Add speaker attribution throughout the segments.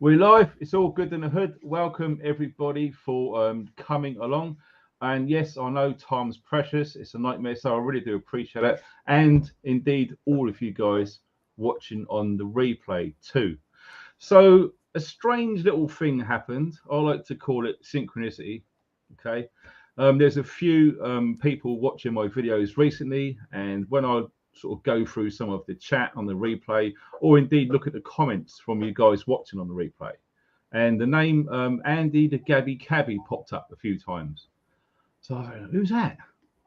Speaker 1: We're live. It's all good in the hood. Welcome everybody for coming along. And yes, I know time's precious. It's a nightmare, so I really do appreciate it. And indeed, all of you guys watching on the replay too. So a strange little thing happened. I like to call it synchronicity. Okay. There's a few people watching my videos recently, and when I sort of go through some of the chat on the replay, or indeed look at the comments from you guys watching on the replay, and the name Andy the Gabby Cabby popped up a few times. So I thought, who's that?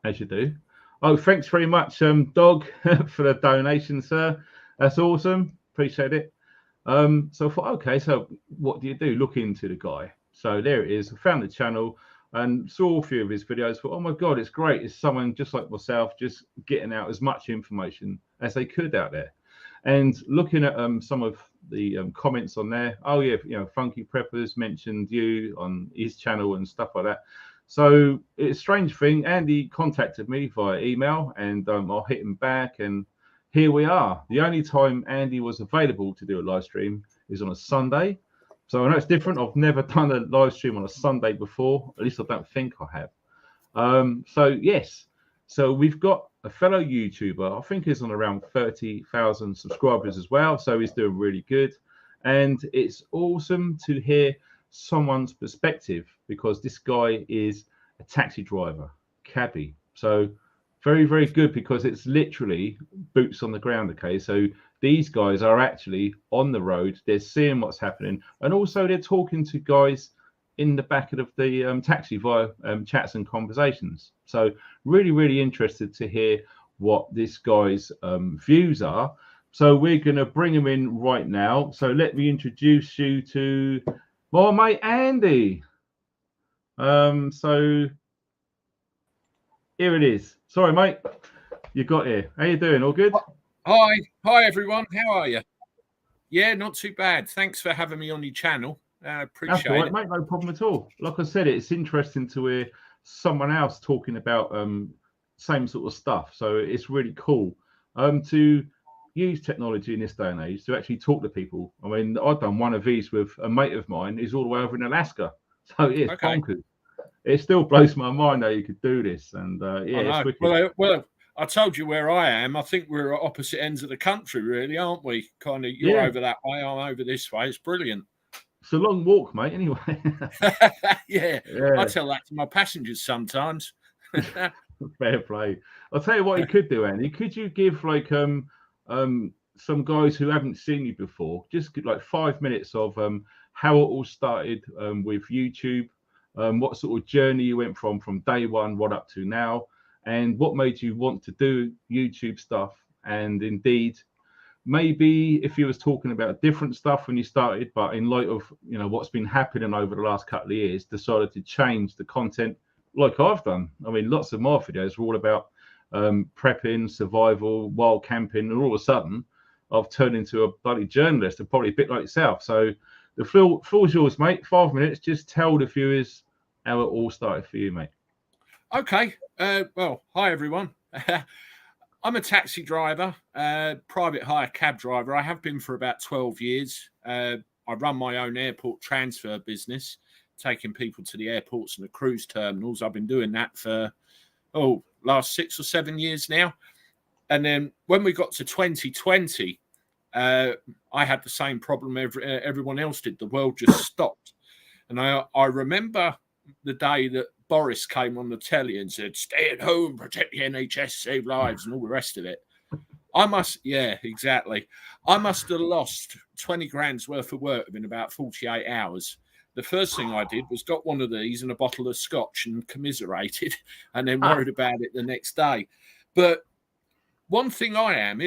Speaker 1: As you do. Oh, thanks very much, Dog, for the donation, sir. That's awesome. Appreciate it. So I thought, okay, so what do you do? Look into the guy. So there it is. I found the channel and saw a few of his videos. Thought, oh my God, it's great. It's someone just like myself, just getting out as much information as they could out there. And looking at some of the comments on there, oh yeah, Funky Preppers mentioned you on his channel and stuff like that. So it's a strange thing. Andy contacted me via email, and I hit him back, and here we are. The only time Andy was available to do a live stream is on a Sunday. So I know it's different. I've never done a live stream on a Sunday before. At least I don't think I have. So yes. So we've got a fellow YouTuber. I think he's on around 30,000 subscribers as well. So he's doing really good. And it's awesome to hear someone's perspective, because this guy is a taxi driver, cabbie. So very, very good, because it's literally boots on the ground. Okay, so these guys are actually on the road. They're seeing what's happening, and also they're talking to guys in the back of the taxi via chats and conversations. So really, really interested to hear what this guy's views are. So we're going to bring him in right now. So let me introduce you to my mate Andy. So here it is. Sorry, mate. You got here. How you doing? All good?
Speaker 2: Hi everyone. How are you? Yeah, not too bad. Thanks for having me on your channel. Appreciate
Speaker 1: That's all right,
Speaker 2: it,
Speaker 1: mate. No problem at all. Like I said, it's interesting to hear someone else talking about same sort of stuff. So it's really cool to use technology in this day and age to actually talk to people. I mean, I've done one of these with a mate of mine who's all the way over in Alaska. So it's bonkers. It still blows my mind how you could do this. And yeah, it's wicked.
Speaker 2: Well, I told you where I am. I think we're at opposite ends of the country, really, aren't we? Kind of, you're over that way, I'm over this way. It's brilliant.
Speaker 1: It's a long walk, mate, anyway.
Speaker 2: yeah, I tell that to my passengers sometimes.
Speaker 1: Fair play. I'll tell you what you could do, Andy. Could you give like some guys who haven't seen you before, just like 5 minutes of how it all started with YouTube, what sort of journey you went from day one right up to now, and what made you want to do YouTube stuff, and indeed maybe if you was talking about different stuff when you started, but in light of what's been happening over the last couple of years, decided to change the content like I've done. I mean, lots of my videos are all about prepping, survival, wild camping, and all of a sudden I've turned into a bloody journalist, and probably a bit like yourself. So the floor's yours, mate. 5 minutes. Just tell the viewers how it all started for you, mate.
Speaker 2: Okay. Well, hi everyone. I'm a taxi driver, private hire cab driver. I have been for about 12 years. I run my own airport transfer business, taking people to the airports and the cruise terminals. I've been doing that for, last 6 or 7 years now. And then when we got to 2020, I had the same problem everyone else did. The world just stopped. And I remember the day that Boris came on the telly and said, stay at home, protect the NHS, save lives, and all the rest of it. Exactly. I must have lost 20 grand's worth of work within about 48 hours. The first thing I did was got one of these and a bottle of scotch and commiserated, and then worried about it the next day. But one thing I am,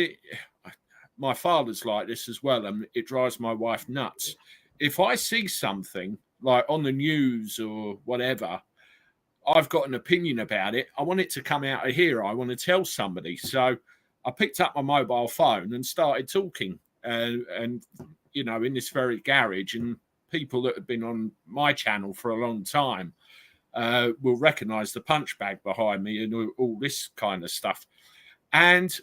Speaker 2: my father's like this as well, and it drives my wife nuts. If I see something like on the news or whatever, I've got an opinion about it. I want it to come out of here. I want to tell somebody. So I picked up my mobile phone and started talking, and in this very garage. And people that have been on my channel for a long time will recognise the punch bag behind me and all this kind of stuff. And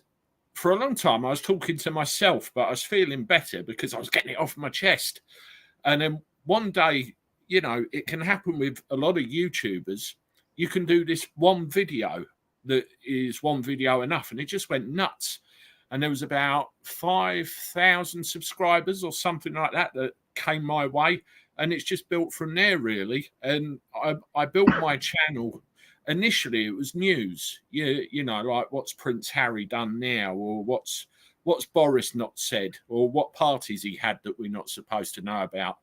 Speaker 2: for a long time, I was talking to myself, but I was feeling better because I was getting it off my chest. And then one day, you know, it can happen with a lot of YouTubers. You can do this one video that is one video enough, and it just went nuts. And there was about 5,000 subscribers or something like that that came my way, and it's just built from there, really. And I built my channel. Initially, it was news, you know, like what's Prince Harry done now, or what's Boris not said, or what parties he had that we're not supposed to know about.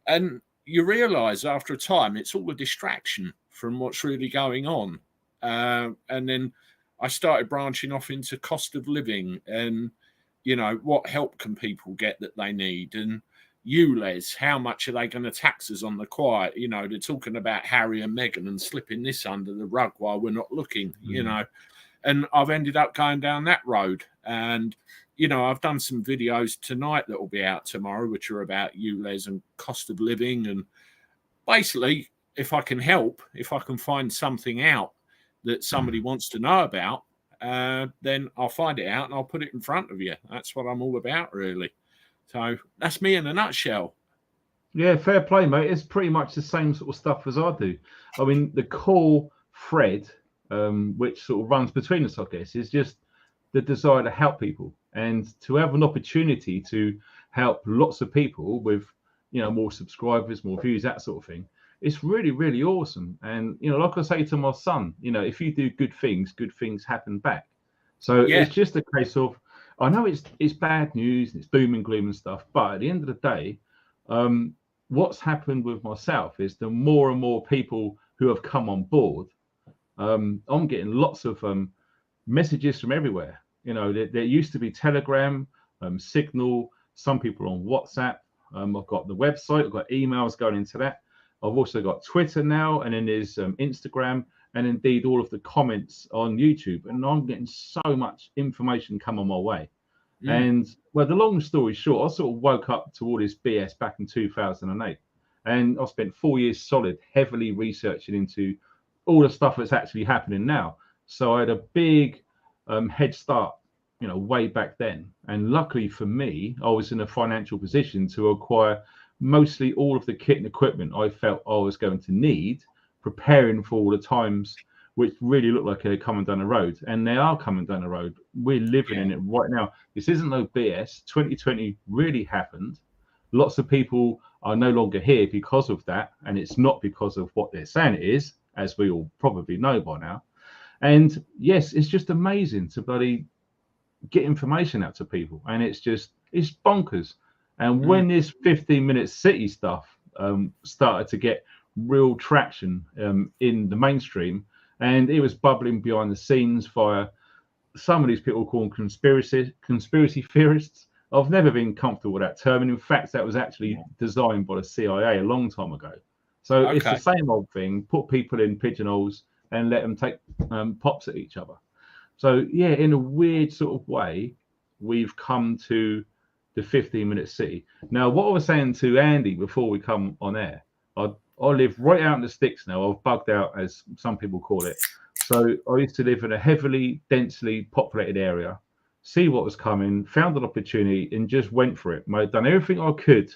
Speaker 2: And you realise after a time, it's all a distraction from what's really going on. And then I started branching off into cost of living and, you know, what help can people get that they need? And ULEZ, how much are they going to tax us on the quiet? You know, they're talking about Harry and Meghan and slipping this under the rug while we're not looking, you know. And I've ended up going down that road. And, you know, I've done some videos tonight that will be out tomorrow, which are about ULEZ and cost of living. And basically, if I can help, if I can find something out that somebody wants to know about, then I'll find it out and I'll put it in front of you. That's what I'm all about, really. So that's me in a nutshell.
Speaker 1: Yeah, fair play, mate. It's pretty much the same sort of stuff as I do. I mean, the core thread, which sort of runs between us, I guess, is just the desire to help people and to have an opportunity to help lots of people with, you know, more subscribers, more views, that sort of thing. It's really, really awesome. And, you know, like I say to my son, you know, if you do good things happen back. So it's just a case of, I know it's bad news and it's doom and gloom and stuff, but at the end of the day, what's happened with myself is the more and more people who have come on board, I'm getting lots of messages from everywhere. You know, there used to be Telegram, Signal, some people on WhatsApp. I've got the website, I've got emails going into that. I've also got Twitter now, and then there's Instagram, and indeed all of the comments on YouTube. And I'm getting so much information coming my way. And well, the long story short, I sort of woke up to all this BS back in 2008. And I spent 4 years solid, heavily researching into all the stuff that's actually happening now. So I had a big head start, you know, way back then. And luckily for me, I was in a financial position to acquire mostly all of the kit and equipment I felt I was going to need, preparing for all the times which really look like they're coming down the road. And they are coming down the road. We're living in it right now. This isn't no BS. 2020 really happened. Lots of people are no longer here because of that. And it's not because of what they're saying it is, as we all probably know by now. And yes, it's just amazing to bloody get information out to people. And it's bonkers. And when this 15-minute city stuff started to get real traction in the mainstream, and it was bubbling behind the scenes via some of these people call them conspiracy theorists. I've never been comfortable with that term. And in fact, that was actually designed by the CIA a long time ago. So it's the same old thing, put people in pigeonholes and let them take pops at each other. So, yeah, in a weird sort of way, we've come to the 15-minute city. Now, what I was saying to Andy before we come on air, I live right out in the sticks now. I've bugged out, as some people call it. So I used to live in a heavily, densely populated area, see what was coming, found an opportunity and just went for it. I'd done everything I could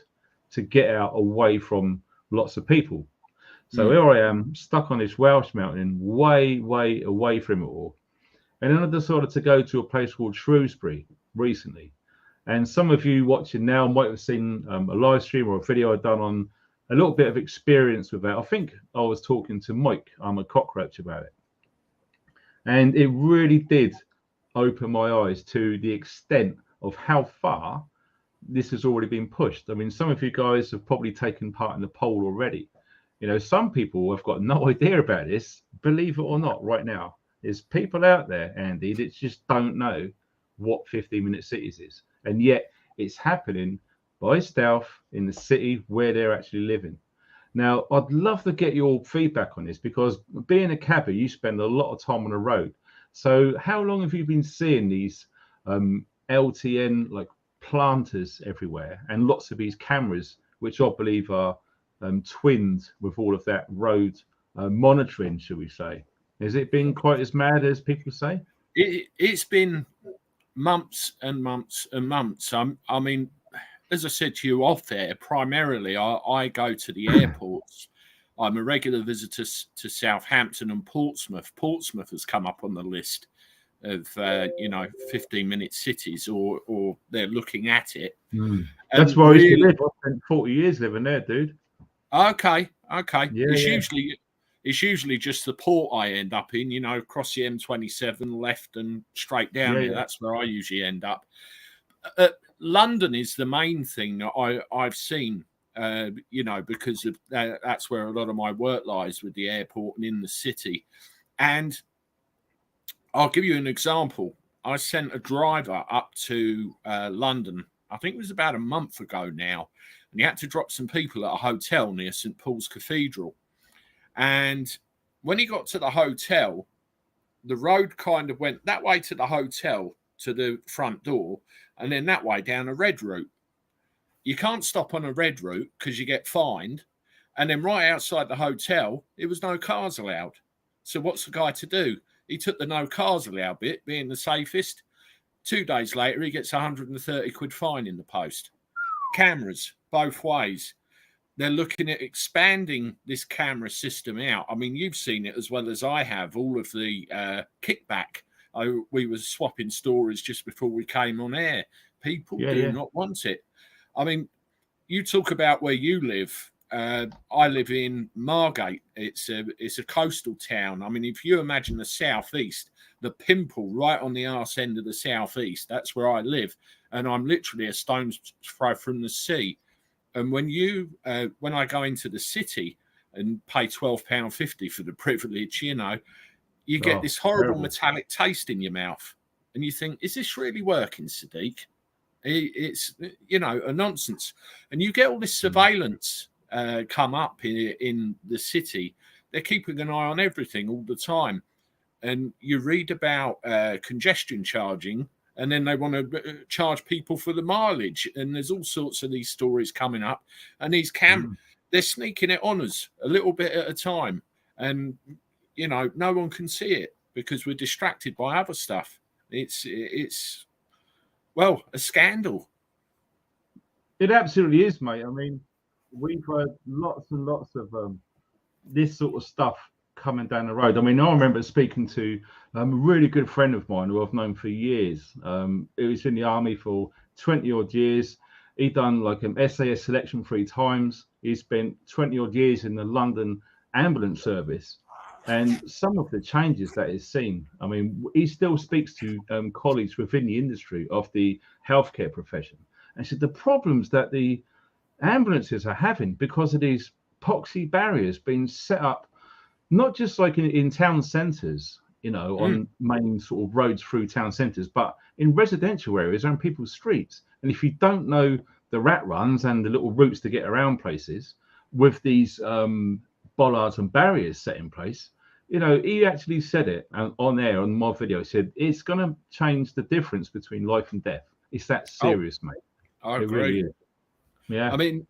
Speaker 1: to get out away from lots of people. So here I am, stuck on this Welsh mountain, way, way away from it all. And then I decided to go to a place called Shrewsbury recently. And some of you watching now might have seen a live stream or a video I'd done on a little bit of experience with that. I think I was talking to Mike, I'm a cockroach, about it. And it really did open my eyes to the extent of how far this has already been pushed. I mean, some of you guys have probably taken part in the poll already. You know, some people have got no idea about this, believe it or not, right now. There's people out there, Andy, that just don't know what 15-minute cities is. And yet it's happening by stealth in the city where they're actually living. Now, I'd love to get your feedback on this, because being a cabby, you spend a lot of time on the road. So how long have you been seeing these LTN like planters everywhere, and lots of these cameras, which I believe are twinned with all of that road monitoring, shall we say? Has it been quite as mad as people say?
Speaker 2: It's been months and months and months. I mean, as I said to you off air, primarily I go to the airports. I'm a regular visitor to Southampton and Portsmouth. Portsmouth has come up on the list of 15-minute cities, or they're looking at it.
Speaker 1: That's where I used to live. I spent 40 years living there, dude.
Speaker 2: Okay.
Speaker 1: Yeah,
Speaker 2: It's usually just the port I end up in, across the M27 left and straight down here. That's where I usually end up. London is the main thing that I've seen, because of that's where a lot of my work lies, with the airport and in the city. And I'll give you an example. I sent a driver up to London, I think it was about a month ago now, and he had to drop some people at a hotel near St. Paul's Cathedral. And when he got to the hotel, the road kind of went that way to the hotel, to the front door, and then that way down a red route. You can't stop on a red route because you get fined. And then right outside the hotel, there was no cars allowed. So what's the guy to do? He took the no cars allowed bit, being the safest. 2 days later, he gets 130 quid fine in the post. Cameras, both ways. They're looking at expanding this camera system out. I mean, you've seen it as well as I have, all of the kickback. We were swapping stories just before we came on air. People do not want it. I mean, you talk about where you live. I live in Margate. It's a coastal town. I mean, if you imagine the southeast, the pimple right on the arse end of the southeast, that's where I live. And I'm literally a stone's throw from the sea. And when I go into the city and pay £12.50 for the privilege, you get this horrible metallic taste in your mouth. And you think, is this really working, Sadiq? It's, a nonsense. And you get all this surveillance come up in the city. They're keeping an eye on everything all the time. And you read about congestion charging, and then they want to charge people for the mileage. And there's all sorts of these stories coming up. And these they're sneaking it on us a little bit at a time. And, no one can see it because we're distracted by other stuff. It's a scandal.
Speaker 1: It absolutely is, mate. I mean, we've heard lots and lots of this sort of stuff coming down the road. I mean, I remember speaking to a really good friend of mine who I've known for years. He was in the army for 20 odd years. He'd done like an SAS selection 3 times. He spent 20 odd years in the London ambulance service. And some of the changes that he's seen, I mean, he still speaks to colleagues within the industry of the healthcare profession. And said the problems that the ambulances are having because of these epoxy barriers being set up, not just like in town centres, on main sort of roads through town centres, but in residential areas around people's streets. And if you don't know the rat runs and the little routes to get around places with these bollards and barriers set in place, he actually said it on air on my video. He said it's going to change the difference between life and death. It's that serious, mate.
Speaker 2: I agree.
Speaker 1: Really is. Yeah.
Speaker 2: I mean,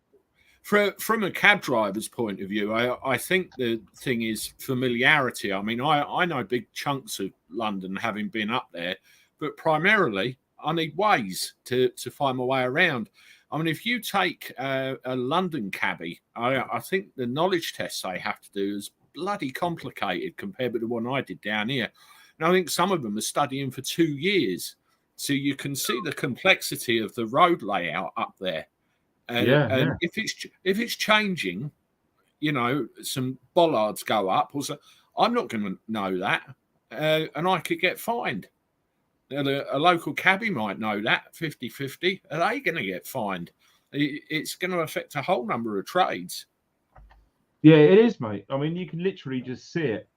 Speaker 2: from a cab driver's point of view, I think the thing is familiarity. I mean, I know big chunks of London having been up there, but primarily I need ways to find my way around. I mean, if you take a London cabbie, I think the knowledge tests they have to do is bloody complicated compared with the one I did down here. And I think some of them are studying for 2 years. So you can see the complexity of the road layout up there. And if it's changing, some bollards go up, or so, I'm not going to know that, and I could get fined. A local cabbie might know that, 50-50. Are they going to get fined? It's going to affect a whole number of trades.
Speaker 1: Yeah, it is, mate. I mean, you can literally just see it,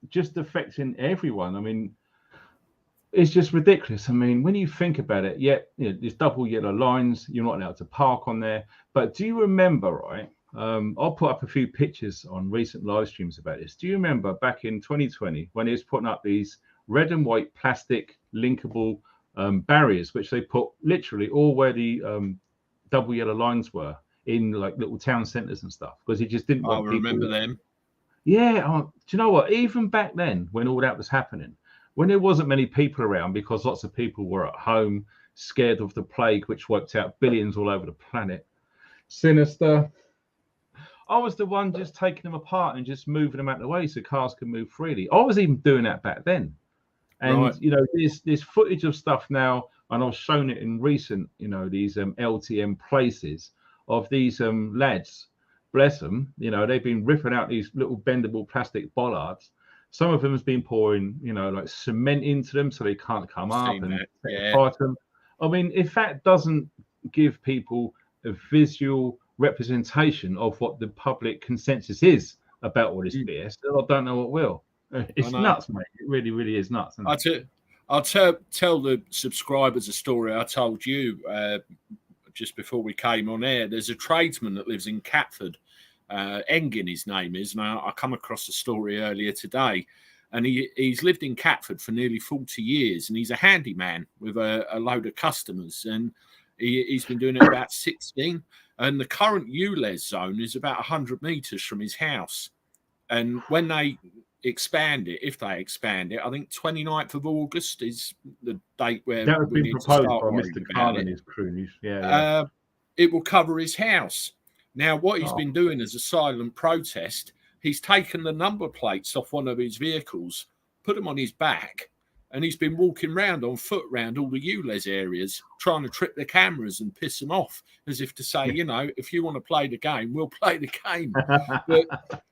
Speaker 1: just affecting everyone. I mean, it's just ridiculous. I mean, when you think about it, there's double yellow lines. You're not allowed to park on there. But do you remember, right? I'll put up a few pictures on recent live streams about this. Do you remember back in 2020 when he was putting up these red and white plastic linkable barriers, which they put literally all where the double yellow lines were in like little town centres and stuff, because he just didn't want people.
Speaker 2: I remember them.
Speaker 1: Yeah. Do you know what? Even back then, when all that was happening, when there wasn't many people around because lots of people were at home, scared of the plague, which wiped out billions all over the planet. Sinister. I was the one just taking them apart and just moving them out of the way so cars can move freely. I was even doing that back then. And,
Speaker 2: Right.
Speaker 1: you know, there's footage of stuff now, and I've shown it in recent, you know, these LTM places of these lads, bless them, you know, they've been ripping out these little bendable plastic bollards. Some of them has been pouring, you know, like cement into them so they can't come up and fight them. I mean, if that doesn't give people a visual representation of what the public consensus is about all this BS, then I don't know what will. It's nuts, mate. It really, really is nuts.
Speaker 2: I'll tell the subscribers a story I told you just before we came on air. There's a tradesman that lives in Catford, Engin his name is. Now, I come across the story earlier today, and he's lived in Catford for nearly 40 years, and he's a handyman with a load of customers, and he's been doing it about 16, and the current ULEZ zone is about 100 metres from his house. And when they expand it, if they expand it, I think 29th of August is the date where
Speaker 1: that has
Speaker 2: we
Speaker 1: been
Speaker 2: need
Speaker 1: proposed
Speaker 2: to start
Speaker 1: by
Speaker 2: worrying
Speaker 1: Mr.
Speaker 2: about
Speaker 1: Carl and
Speaker 2: it.
Speaker 1: his crew.
Speaker 2: It will cover his house. Now, what he's been doing as a silent protest, he's taken the number plates off one of his vehicles, put them on his back, and he's been walking around on foot around all the ULEZ areas, trying to trip the cameras and piss them off, as if to say, you know, if you want to play the game, we'll play the game. But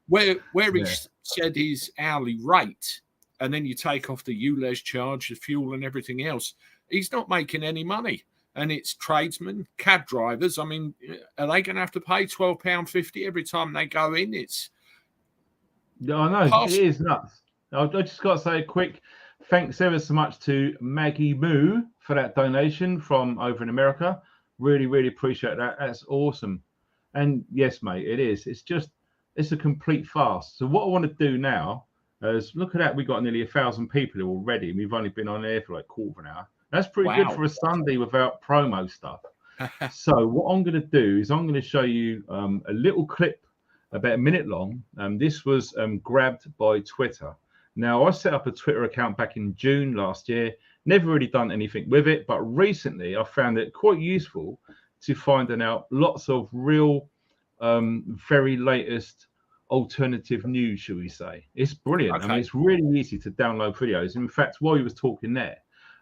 Speaker 2: where he said his hourly rate, and then you take off the ULEZ charge, the fuel and everything else, he's not making any money. And it's tradesmen, cab drivers. I mean, are they going to have to pay £12.50 every time they go in? It's...
Speaker 1: Yeah, I know. It is nuts. I just got to say a quick thanks ever so much to Maggie Moo for that donation from over in America. Really, really appreciate that. That's awesome. And yes, mate, it is. It's a complete farce. So what I want to do now is look at that. We got nearly 1,000 people already. We've only been on air for like a quarter of an hour. That's pretty good for a Sunday without promo stuff. So what I'm going to do is I'm going to show you a little clip about a minute long. This was grabbed by Twitter. Now, I set up a Twitter account back in June last year. Never really done anything with it, but recently I found it quite useful to finding out lots of real, very latest alternative news, shall we say. It's brilliant.
Speaker 2: Okay.
Speaker 1: I mean, it's really easy to download videos. In fact, while you was talking there,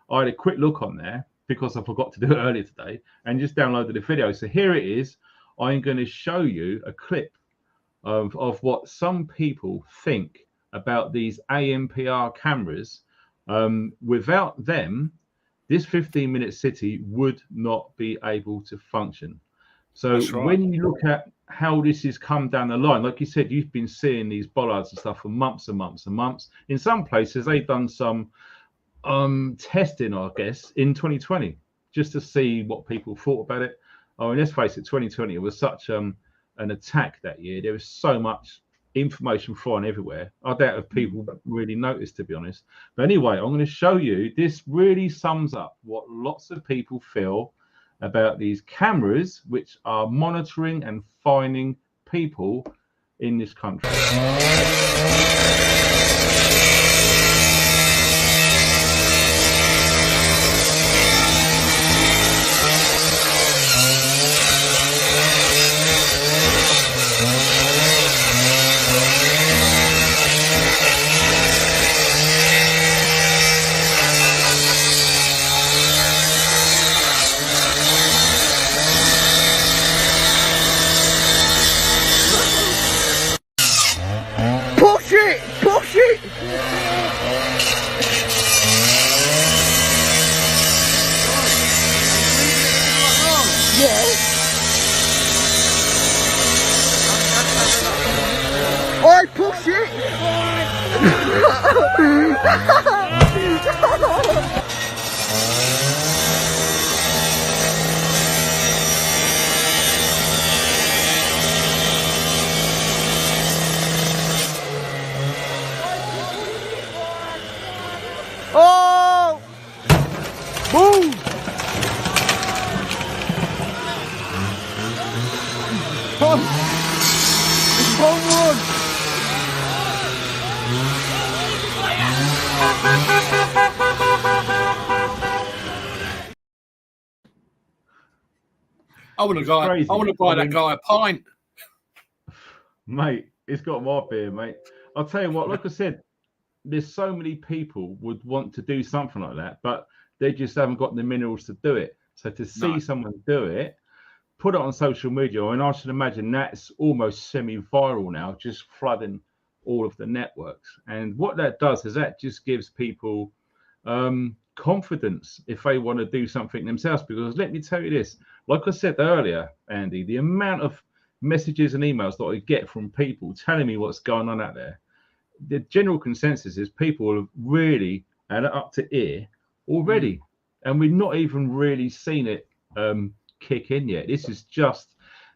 Speaker 1: I had a quick look on there because I forgot to do it earlier today and just downloaded the video. So here it is. I'm going to show you a clip of what some people think about these ANPR cameras. Without them, this 15-minute city would not be able to function. So when you look at how this has come down the line, like you said, you've been seeing these bollards and stuff for months and months and months. In some places, they've done some testing, I guess, in 2020, just to see what people thought about it. Oh, and let's face it, 2020 was such an attack that year. There was so much information flying everywhere. I doubt if people really noticed, to be honest. But anyway, I'm going to show you. This really sums up what lots of people feel about these cameras, which are monitoring and finding people in this country.
Speaker 3: Push it! Yeah. I push it! Oh! Boom! Come! It's home run!
Speaker 2: I want to buy that guy a pint.
Speaker 1: Mate, it's got my beer, mate. I'll tell you what, like I said, there's so many people would want to do something like that, but they just haven't got the minerals to do it. So to see someone do it, put it on social media, and I should imagine that's almost semi-viral now, just flooding all of the networks. And what that does is that just gives people confidence if they want to do something themselves. Because let me tell you this, like I said earlier, Andy, the amount of messages and emails that I get from people telling me what's going on out there, the general consensus is people have really had it up to ear already, and we've not even really seen it kick in yet. This is just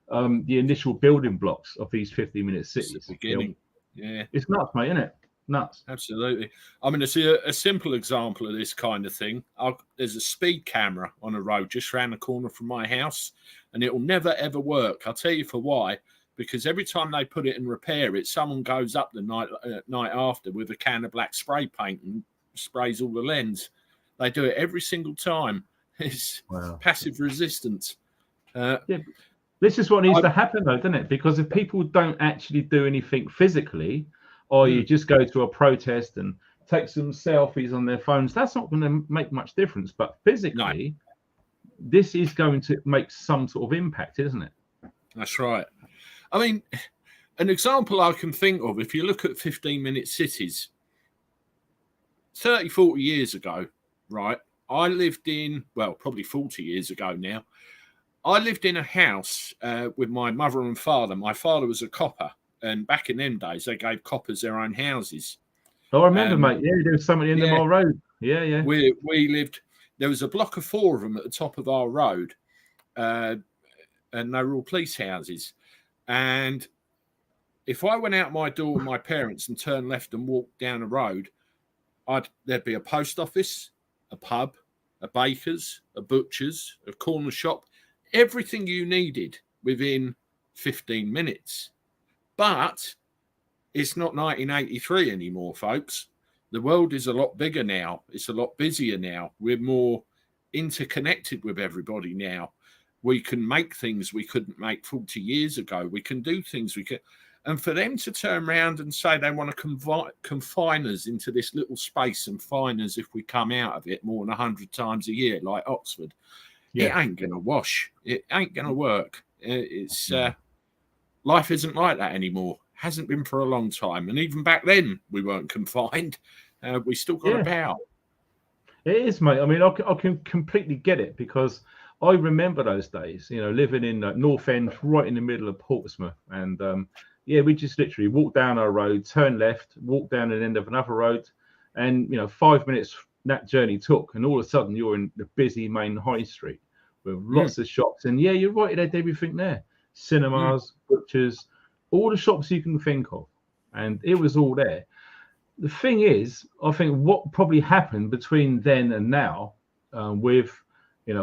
Speaker 1: the initial building blocks of these 15-minute cities.
Speaker 2: It's the beginning. Yeah,
Speaker 1: it's nuts, mate, isn't it? Nuts.
Speaker 2: Absolutely. I mean, to see a simple example of this kind of thing, there's a speed camera on a road just around the corner from my house, and it will never, ever work. I'll tell you for why. Because every time they put it and repair it, someone goes up the night after with a can of black spray paint and sprays all the lens. They do it every single time. It's passive resistance.
Speaker 1: This is what needs to happen, though, doesn't it? Because if people don't actually do anything physically, or you just go to a protest and take some selfies on their phones, that's not going to make much difference. But physically, this is going to make some sort of impact, isn't it?
Speaker 2: That's right. I mean, an example I can think of, if you look at 15-minute cities, 30, 40 years ago, right, I lived in, well, probably 40 years ago now, I lived in a house with my mother and father. My father was a copper, and back in them days, they gave coppers their own houses.
Speaker 1: Oh, I remember, mate. Yeah, there was somebody in the Mall Road. Yeah.
Speaker 2: We lived, there was a block of 4 of them at the top of our road, and they were all police houses. And if I went out my door with my parents and turned left and walked down the road, there'd be a post office, a pub, a baker's, a butcher's, a corner shop, everything you needed within 15 minutes. But it's not 1983 anymore, folks. The world is a lot bigger now. It's a lot busier now. We're more interconnected with everybody now. We can make things we couldn't make 40 years ago. We can do things we can. And for them to turn around and say they want to confine us into this little space and fine us if we come out of it more than 100 times a year, like Oxford, it ain't going to wash. It ain't going to work. It's life isn't like that anymore. Hasn't been for a long time. And even back then, we weren't confined. We still got about.
Speaker 1: It is, mate. I mean, I can completely get it, because I remember those days, living in North End, right in the middle of Portsmouth. And we just literally walk down our road, turn left, walk down the end of another road. And, 5 minutes that journey took. And all of a sudden, you're in the busy main high street with lots of shops. And you're right, there's everything there. Cinemas, butchers, all the shops you can think of. And it was all there. The thing is, I think what probably happened between then and now with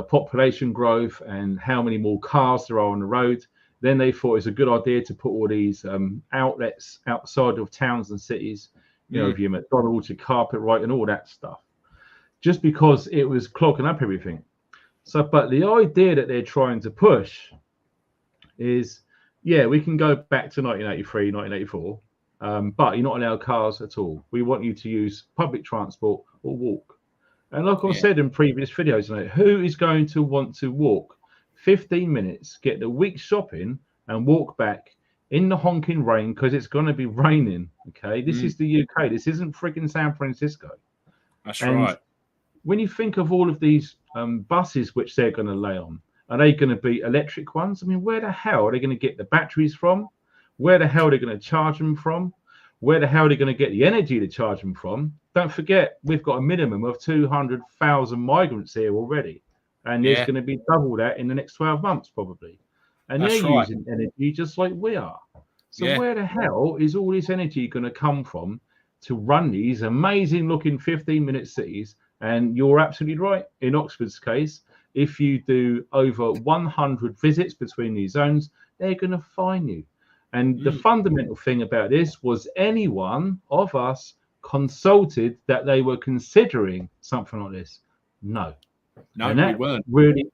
Speaker 1: population growth and how many more cars there are on the road, then they thought it's a good idea to put all these outlets outside of towns and cities, with your McDonald's, your Carpet-Rite and all that stuff, just because it was clogging up everything. So, but the idea that they're trying to push is, we can go back to 1983, 1984, but you're not allowed cars at all. We want you to use public transport or walk. And like I said in previous videos, who is going to want to walk 15 minutes, get the week's shopping and walk back in the honking rain, because it's going to be raining, okay? This is the UK. This isn't freaking San Francisco.
Speaker 2: That's right.
Speaker 1: When you think of all of these buses which they're going to lay on, are they going to be electric ones? I mean, where the hell are they going to get the batteries from? Where the hell are they going to charge them from? Where the hell are they going to get the energy to charge them from? Don't forget, we've got a minimum of 200,000 migrants here already. And there's going to be double that in the next 12 months, probably. And they're using energy just like we are. So where the hell is all this energy going to come from to run these amazing looking 15-minute cities? And you're absolutely right. In Oxford's case, if you do over 100 visits between these zones, they're going to fine you. And the fundamental thing about this was, anyone of us consulted that they were considering something like this? No,
Speaker 2: we weren't.
Speaker 1: Really,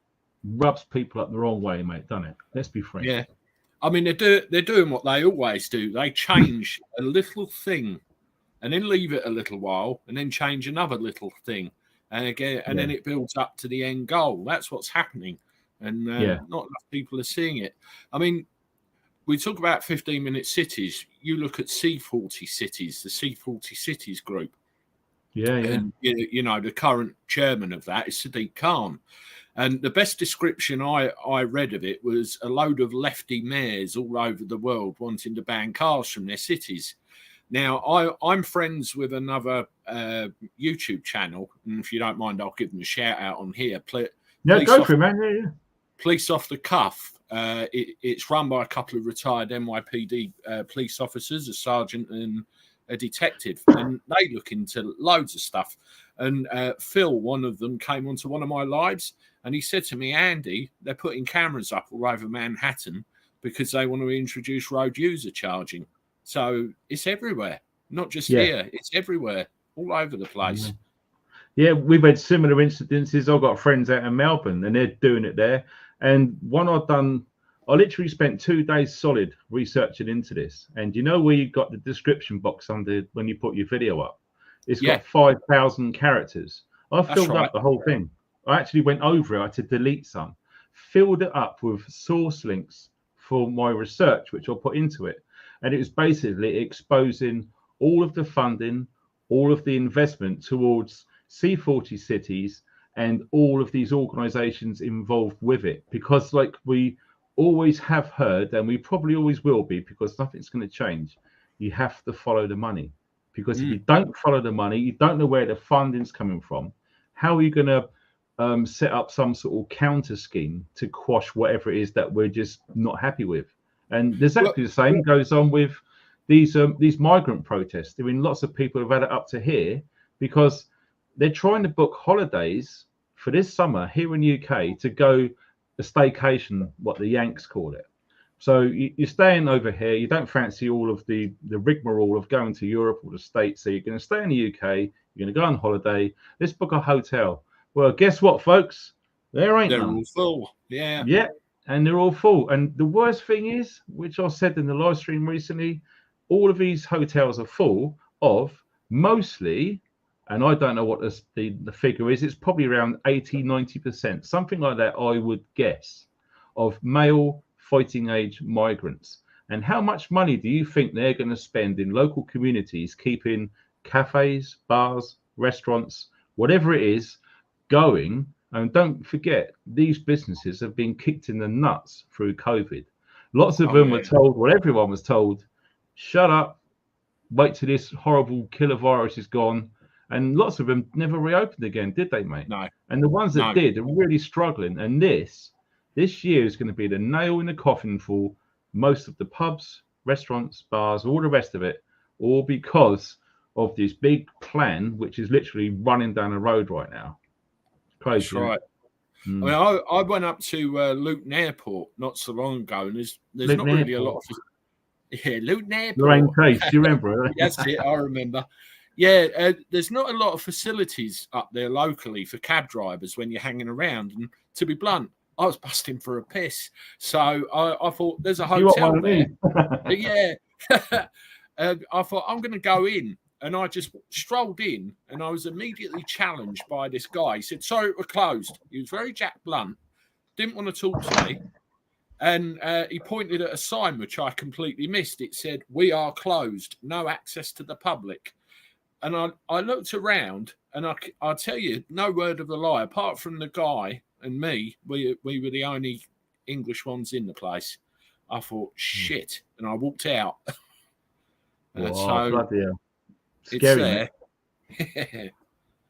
Speaker 1: rubs people up the wrong way, mate, doesn't it? Let's be frank.
Speaker 2: Yeah. I mean, they're doing what they always do. They change a little thing and then leave it a little while and then change another little thing. And again, and then it builds up to the end goal. That's what's happening. And not enough people are seeing it. I mean, we talk about 15-minute cities. You look at C40 cities, the C40 cities group.
Speaker 1: Yeah.
Speaker 2: And, you know, the current chairman of that is Sadiq Khan. And the best description I read of it was a load of lefty mayors all over the world wanting to ban cars from their cities. Now, I'm friends with another YouTube channel, and if you don't mind, I'll give them a shout out on here.
Speaker 1: Go for it, man. Yeah.
Speaker 2: Police Off the Cuff. It's run by a couple of retired NYPD police officers, a sergeant and a detective, and they look into loads of stuff. And Phil, one of them, came onto one of my lives, and he said to me, Andy, they're putting cameras up all over Manhattan because they want to introduce road user charging. So it's everywhere, not just here. It's everywhere, all over the place.
Speaker 1: Yeah, we've had similar incidences. I've got friends out in Melbourne, and they're doing it there. And one I've done, I literally spent 2 days solid researching into this. And you know where you got the description box under when you put your video up? It's got 5,000 characters. I filled up the whole thing. I actually went over it. I had to delete some. Filled it up with source links for my research, which I'll put into it. And it was basically exposing all of the funding, all of the investment towards C40 cities and all of these organizations involved with it. Because like we always have heard, and we probably always will be, because nothing's going to change, you have to follow the money. Because if you don't follow the money, you don't know where the funding's coming from. How are you going to set up some sort of counter scheme to quash whatever it is that we're just not happy with? And exactly the same goes on with these migrant protests. I mean, lots of people have had it up to here because they're trying to book holidays for this summer here in the UK to go a staycation, what the Yanks call it. So you're staying over here. You don't fancy all of the rigmarole of going to Europe or the States. So you're going to stay in the UK. You're going to go on holiday. Let's book a hotel. Well, guess what, folks? There ain't none.
Speaker 2: They're all full. Yeah.
Speaker 1: Yeah. And they're all full. And the worst thing is, which I said in the live stream recently, all of these hotels are full of mostly, and I don't know what the figure is, it's probably around 80-90%, something like that, I would guess, of male fighting age migrants. And how much money do you think they're going to spend in local communities keeping cafes, bars, restaurants, whatever it is, going? And don't forget, these businesses have been kicked in the nuts through COVID. Lots of them were told, well, everyone was told, shut up, wait till this horrible killer virus is gone. And lots of them never reopened again, did they, mate?
Speaker 2: No.
Speaker 1: And the ones that did are really struggling. And this year is going to be the nail in the coffin for most of the pubs, restaurants, bars, all the rest of it, all because of this big plan, which is literally running down the road right now. Crazy.
Speaker 2: That's right. I mean, I went up to Luton Airport not so long ago, and there's not really a lot of... Yeah, Luton Airport.
Speaker 1: Lorraine Case, do you remember?
Speaker 2: That's it, I remember. Yeah, there's not a lot of facilities up there locally for cab drivers when you're hanging around. And to be blunt, I was busting for a piss. So I thought, there's a hotel there. Yeah. I thought, I'm going to go in. And I just strolled in, and I was immediately challenged by this guy. He said, sorry, we're closed. He was very Jack Blunt, didn't want to talk to me. And he pointed at a sign, which I completely missed. It said, we are closed, no access to the public. And I looked around, and I tell you, no word of a lie, apart from the guy and me, we were the only English ones in the place. I thought, shit. And I walked out.
Speaker 1: Wow,
Speaker 2: so
Speaker 1: bloody hell.
Speaker 2: Scary.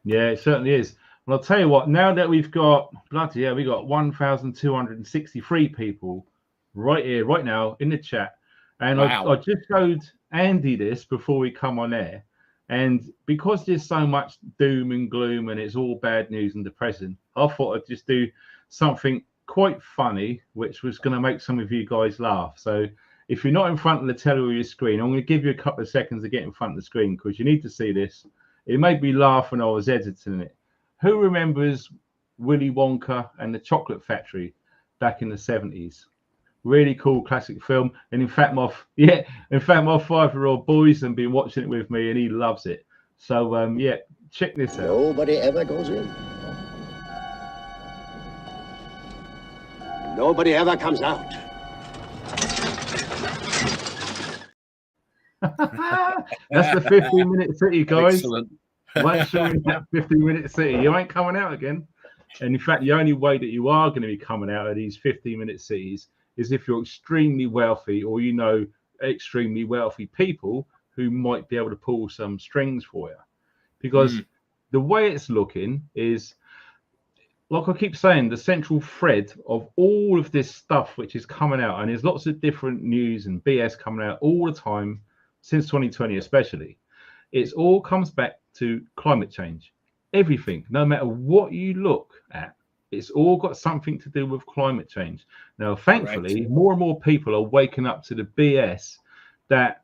Speaker 1: Yeah, it certainly is. Well, I'll tell you what, now that we've got, bloody hell, we got 1,263 people right here, right now in the chat. And I just showed Andy this before we come on air. And because there's so much doom and gloom and it's all bad news and depressing, I thought I'd just do something quite funny, which was going to make some of you guys laugh. So if you're not in front of the telly or your screen, I'm going to give you a couple of seconds to get in front of the screen because you need to see this. It made me laugh when I was editing it. Who remembers Willy Wonka and the Chocolate Factory back in the 70s. Really cool classic film. And in fact, my 5-year-old boy's and been watching it with me, and he loves it. So yeah, check this out.
Speaker 4: Nobody ever goes in. Nobody ever comes out.
Speaker 1: That's the 15-minute city, guys.
Speaker 2: Excellent.
Speaker 1: Once you're in that 15-minute city, you ain't coming out again. And in fact, the only way that you are going to be coming out of these 15-minute cities is if you're extremely wealthy, or you know extremely wealthy people who might be able to pull some strings for you. Because the way it's looking is, like I keep saying, the central thread of all of this stuff which is coming out, and there's lots of different news and BS coming out all the time since 2020 especially, it all comes back to climate change. Everything, no matter what you look at, it's all got something to do with climate change. Now, thankfully, more and more people are waking up to the BS that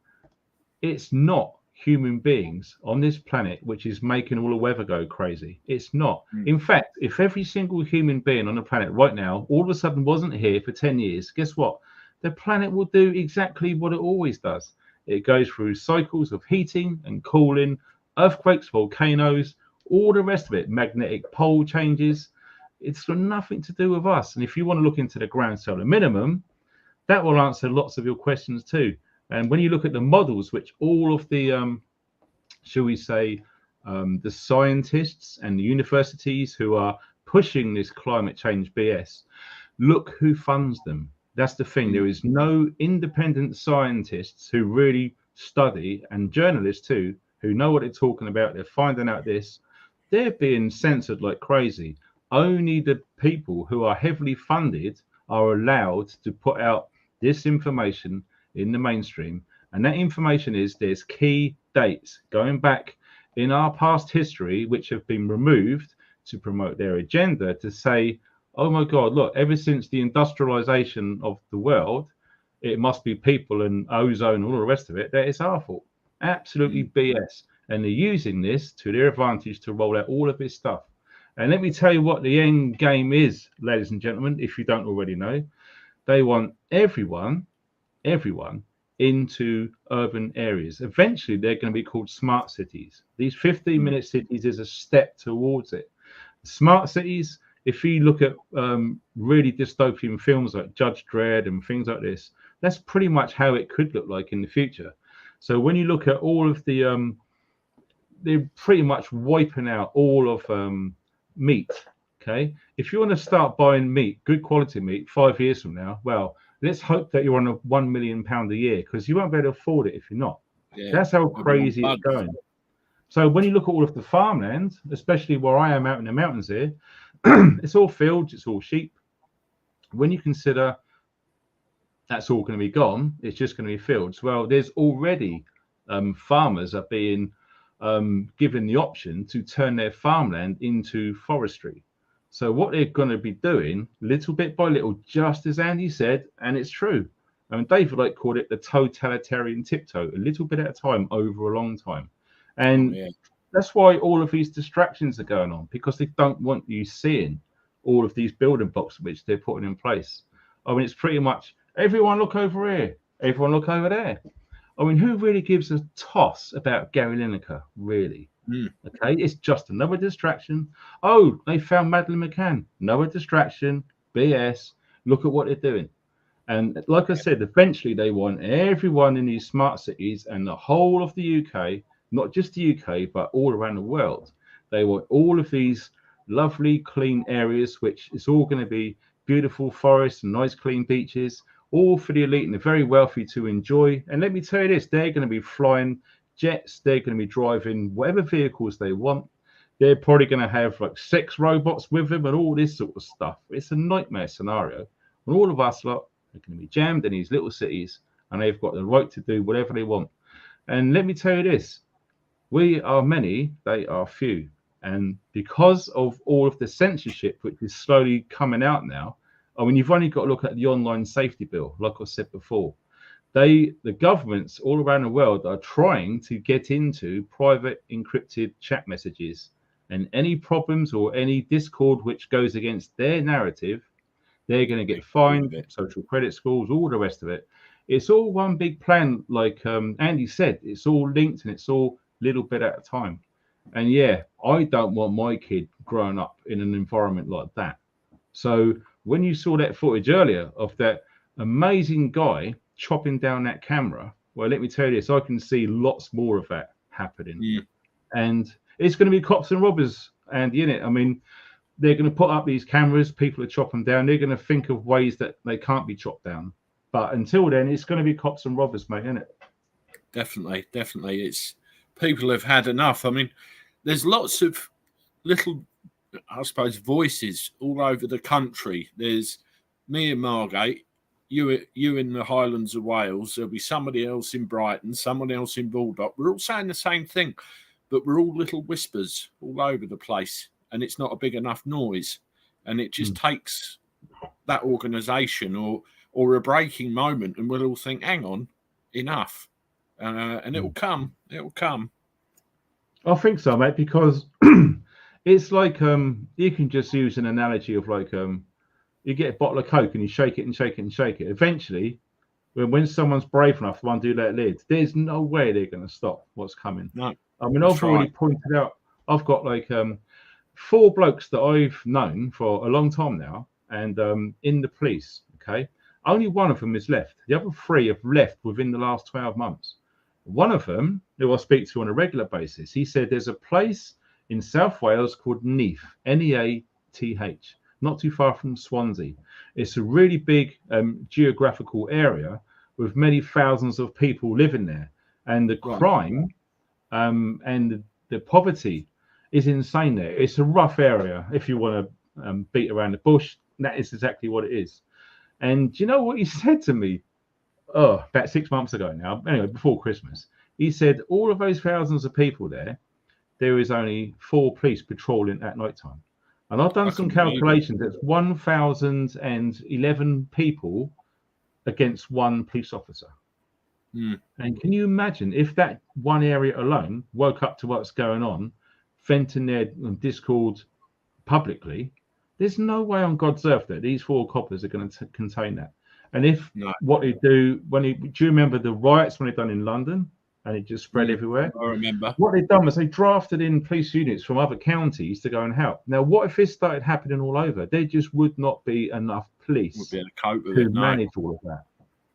Speaker 1: it's not human beings on this planet which is making all the weather go crazy. It's not. In fact, if every single human being on the planet right now all of a sudden wasn't here for 10 years, guess what? The planet will do exactly what it always does. It goes through cycles of heating and cooling, earthquakes, volcanoes, all the rest of it, magnetic pole changes. It's got nothing to do with us. And if you want to look into the ground solar minimum, that will answer lots of your questions too. And when you look at the models, which all of the, shall we say, the scientists and the universities who are pushing this climate change BS, look who funds them. That's the thing. There is no independent scientists who really study, and journalists too, who know what they're talking about. They're finding out this. They're being censored like crazy. Only the people who are heavily funded are allowed to put out this information in the mainstream. And that information is, there's key dates going back in our past history, which have been removed to promote their agenda, to say, oh my God, look, ever since the industrialization of the world, it must be people and ozone and all the rest of it, that it's our fault. Absolutely BS. And they're using this to their advantage to roll out all of this stuff. And let me tell you what the end game is, ladies and gentlemen, if you don't already know. They want everyone into urban areas. Eventually, they're going to be called smart cities. These 15-minute cities is a step towards it. Smart cities, if you look at really dystopian films like Judge Dredd and things like this, that's pretty much how it could look like in the future. So when you look at all of the, they're pretty much wiping out all of meat. Okay, if you want to start buying meat, good quality meat, 5 years from now, well, let's hope that you're on a £1 million a year, because you won't be able to afford it if you're not. Yeah, that's how crazy it's going. So when you look at all of the farmland, especially where I am out in the mountains here, it's all fields, it's all sheep. When you consider that's all going to be gone, it's just going to be fields. Well, there's already farmers are being given the option to turn their farmland into forestry. So what they're going to be doing, little bit by little, just as Andy said, and it's true. I mean, David like called it the totalitarian tiptoe, a little bit at a time over a long time. And that's why all of these distractions are going on, because they don't want you seeing all of these building blocks which they're putting in place. I mean, it's pretty much everyone look over here, everyone look over there. I mean, who really gives a toss about Gary Lineker, really? Okay, it's just another distraction. Oh, they found Madeleine McCann. Another distraction, BS. Look at what they're doing. And like I said, eventually they want everyone in these smart cities and the whole of the UK, not just the UK, but all around the world. They want all of these lovely, clean areas, which is all going to be beautiful forests and nice, clean beaches, all for the elite and the very wealthy to enjoy. And let me tell you this, they're going to be flying jets, they're going to be driving whatever vehicles they want. They're probably going to have like sex robots with them and all this sort of stuff. It's a nightmare scenario. And all of us lot are going to be jammed in these little cities, and they've got the right to do whatever they want. And let me tell you this, we are many, they are few. And because of all of the censorship which is slowly coming out now, I mean, you've only got to look at the online safety bill, like I said before. The governments all around the world are trying to get into private encrypted chat messages And any problems or any discord which goes against their narrative, they're going to get fined, social credit scores, all the rest of it. It's all one big plan. Like Andy said, it's all linked and it's all little bit at a time. And yeah, I don't want my kid growing up in an environment like that. So when you saw that footage earlier of that amazing guy chopping down that camera, well, let me tell you this, I can see lots more of that happening.
Speaker 2: Yeah.
Speaker 1: And it's going to be cops and robbers, Andy, in it. I mean, they're going to put up these cameras, people are chopping down, they're going to think of ways that they can't be chopped down. But until then, it's going to be cops and robbers, mate, isn't it?
Speaker 2: Definitely. It's people have had enough. I mean, there's lots of little, I suppose, voices all over the country. There's me in Margate, you in the Highlands of Wales. There'll be somebody else in Brighton, someone else in Baldock. We're all saying the same thing, but we're all little whispers all over the place, and it's not a big enough noise. And it just takes that organisation or a breaking moment, and we'll all think, hang on, enough. And it will come. It will come.
Speaker 1: I think so, mate, because it's like you can just use an analogy of like you get a bottle of Coke and you shake it and shake it and shake it. Eventually, when someone's brave enough to undo that lid, there's no way they're going to stop what's coming.
Speaker 2: No,
Speaker 1: I mean, I've already pointed out, I've got like 4 blokes that I've known for a long time now, and in the police, okay? Only one of them is left. The other 3 have left within the last 12 months. One of them, who I speak to on a regular basis, he said there's a place in South Wales called Neath, Neath, not too far from Swansea. It's a really big geographical area with many thousands of people living there. And the crime and the poverty is insane there. It's a rough area. If you want to beat around the bush, that is exactly what it is. And do you know what he said to me? Oh, about 6 months ago now. Anyway, before Christmas, he said all of those thousands of people there is only 4 police patrolling at night time. And I've done some calculations. It's 1,011 people against 1 police officer. And can you imagine if that one area alone woke up to what's going on, venting their discord publicly? There's no way on God's earth that these 4 coppers are going to contain that. And if what they do, do you remember the riots when they done in London and it just spread everywhere?
Speaker 2: I remember.
Speaker 1: What they've done was they drafted in police units from other counties to go and help. Now, what if this started happening all over? There just would not be enough police
Speaker 2: to cope with
Speaker 1: to manage all of that.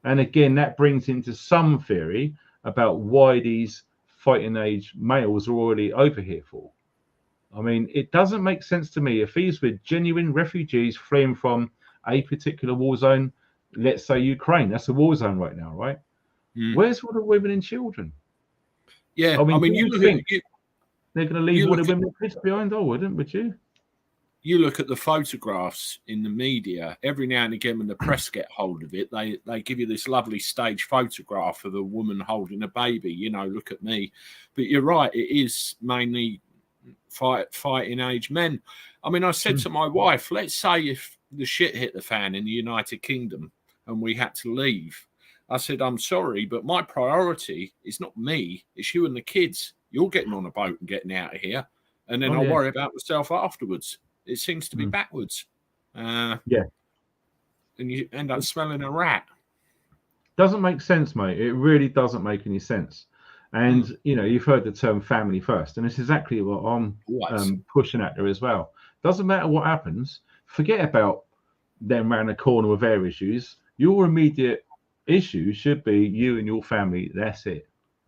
Speaker 1: And again, that brings into some theory about why these fighting age males are already over here for. I mean, it doesn't make sense to me. If these were genuine refugees fleeing from a particular war zone, let's say Ukraine, that's a war zone right now, right? Where's all the women and children?
Speaker 2: Yeah, I mean you
Speaker 1: think they're going to leave all the women and kids behind? I wouldn't, would you?
Speaker 2: You look at the photographs in the media, every now and again when the press get hold of it, they give you this lovely stage photograph of a woman holding a baby, you know, look at me. But you're right, it is mainly fighting age men. I mean, I said to my wife, let's say if the shit hit the fan in the United Kingdom and we had to leave, I said, I'm sorry, but my priority is not me, it's you and the kids. You're getting on a boat and getting out of here, and then I'll worry about myself afterwards. It seems to be backwards. And you end up smelling a rat.
Speaker 1: Doesn't make sense, mate. It really doesn't make any sense. And, you know, you've heard the term family first, and it's exactly what I'm pushing at there as well. Doesn't matter what happens. Forget about them around the corner with their issues. Your immediate issue should be you and your family. That's it.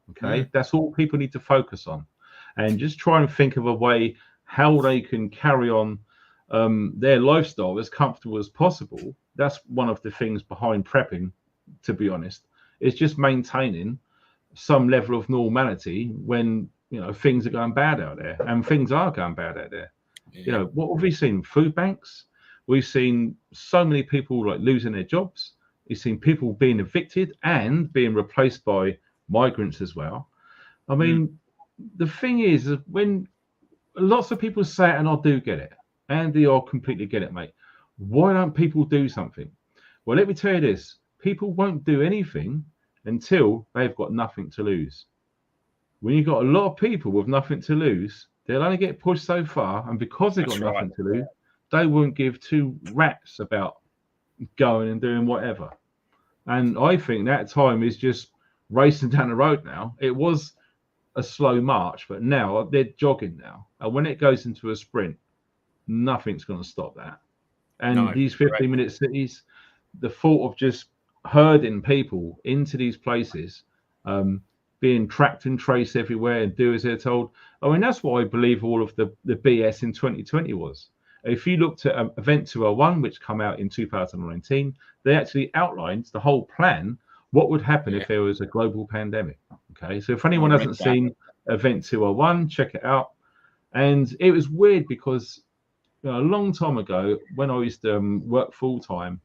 Speaker 1: Okay? That's all people need to focus on. And just try and think of a way how they can carry on their lifestyle as comfortable as possible. That's one of the things behind prepping, to be honest. It's just maintaining some level of normality when, you know, things are going bad out there, and things are going bad out there. You know, what have we seen? Food banks. We've seen so many people like losing their jobs. We've seen people being evicted and being replaced by migrants as well. I mean, the thing is, when lots of people say it, and I do get it, Andy, I completely get it, mate. Why don't people do something? Well, let me tell you this. People won't do anything until they've got nothing to lose. When you've got a lot of people with nothing to lose, They'll only get pushed so far, and because they've got
Speaker 2: That's
Speaker 1: nothing to lose, they won't give two rats about going and doing whatever. And I think that time is just racing down the road now. It was a slow march, but now they're jogging now. And when it goes into a sprint, nothing's going to stop that. And these 15-minute cities, the thought of just herding people into these places, being tracked and traced everywhere and do as they're told. I mean, that's what I believe all of the BS in 2020 was. If you looked at Event 201, which came out in 2019, they actually outlined the whole plan, what would happen if there was a global pandemic. Okay, so if anyone hasn't seen Event 201, check it out. And it was weird because a long time ago, when I used to work full-time,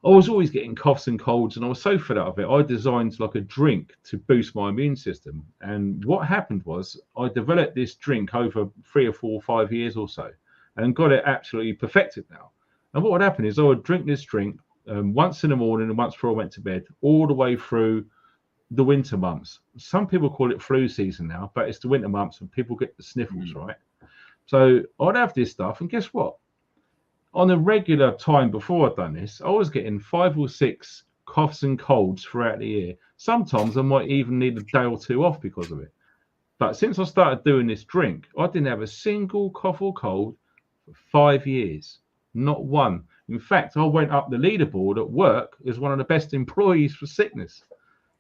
Speaker 1: I was always getting coughs and colds, and I was so fed up of it. I designed like a drink to boost my immune system. And what happened was I developed this drink over 3 or 4 or 5 years or so and got it absolutely perfected now. And what would happen is I would drink this drink once in the morning and once before I went to bed, all the way through the winter months. Some people call it flu season now, but it's the winter months and people get the sniffles, right? So I'd have this stuff, and guess what? On a regular time before I'd done this, I was getting 5 or 6 coughs and colds throughout the year. Sometimes I might even need a day or two off because of it. But since I started doing this drink, I didn't have a single cough or cold for 5 years. Not one. In fact, I went up the leaderboard at work as one of the best employees for sickness.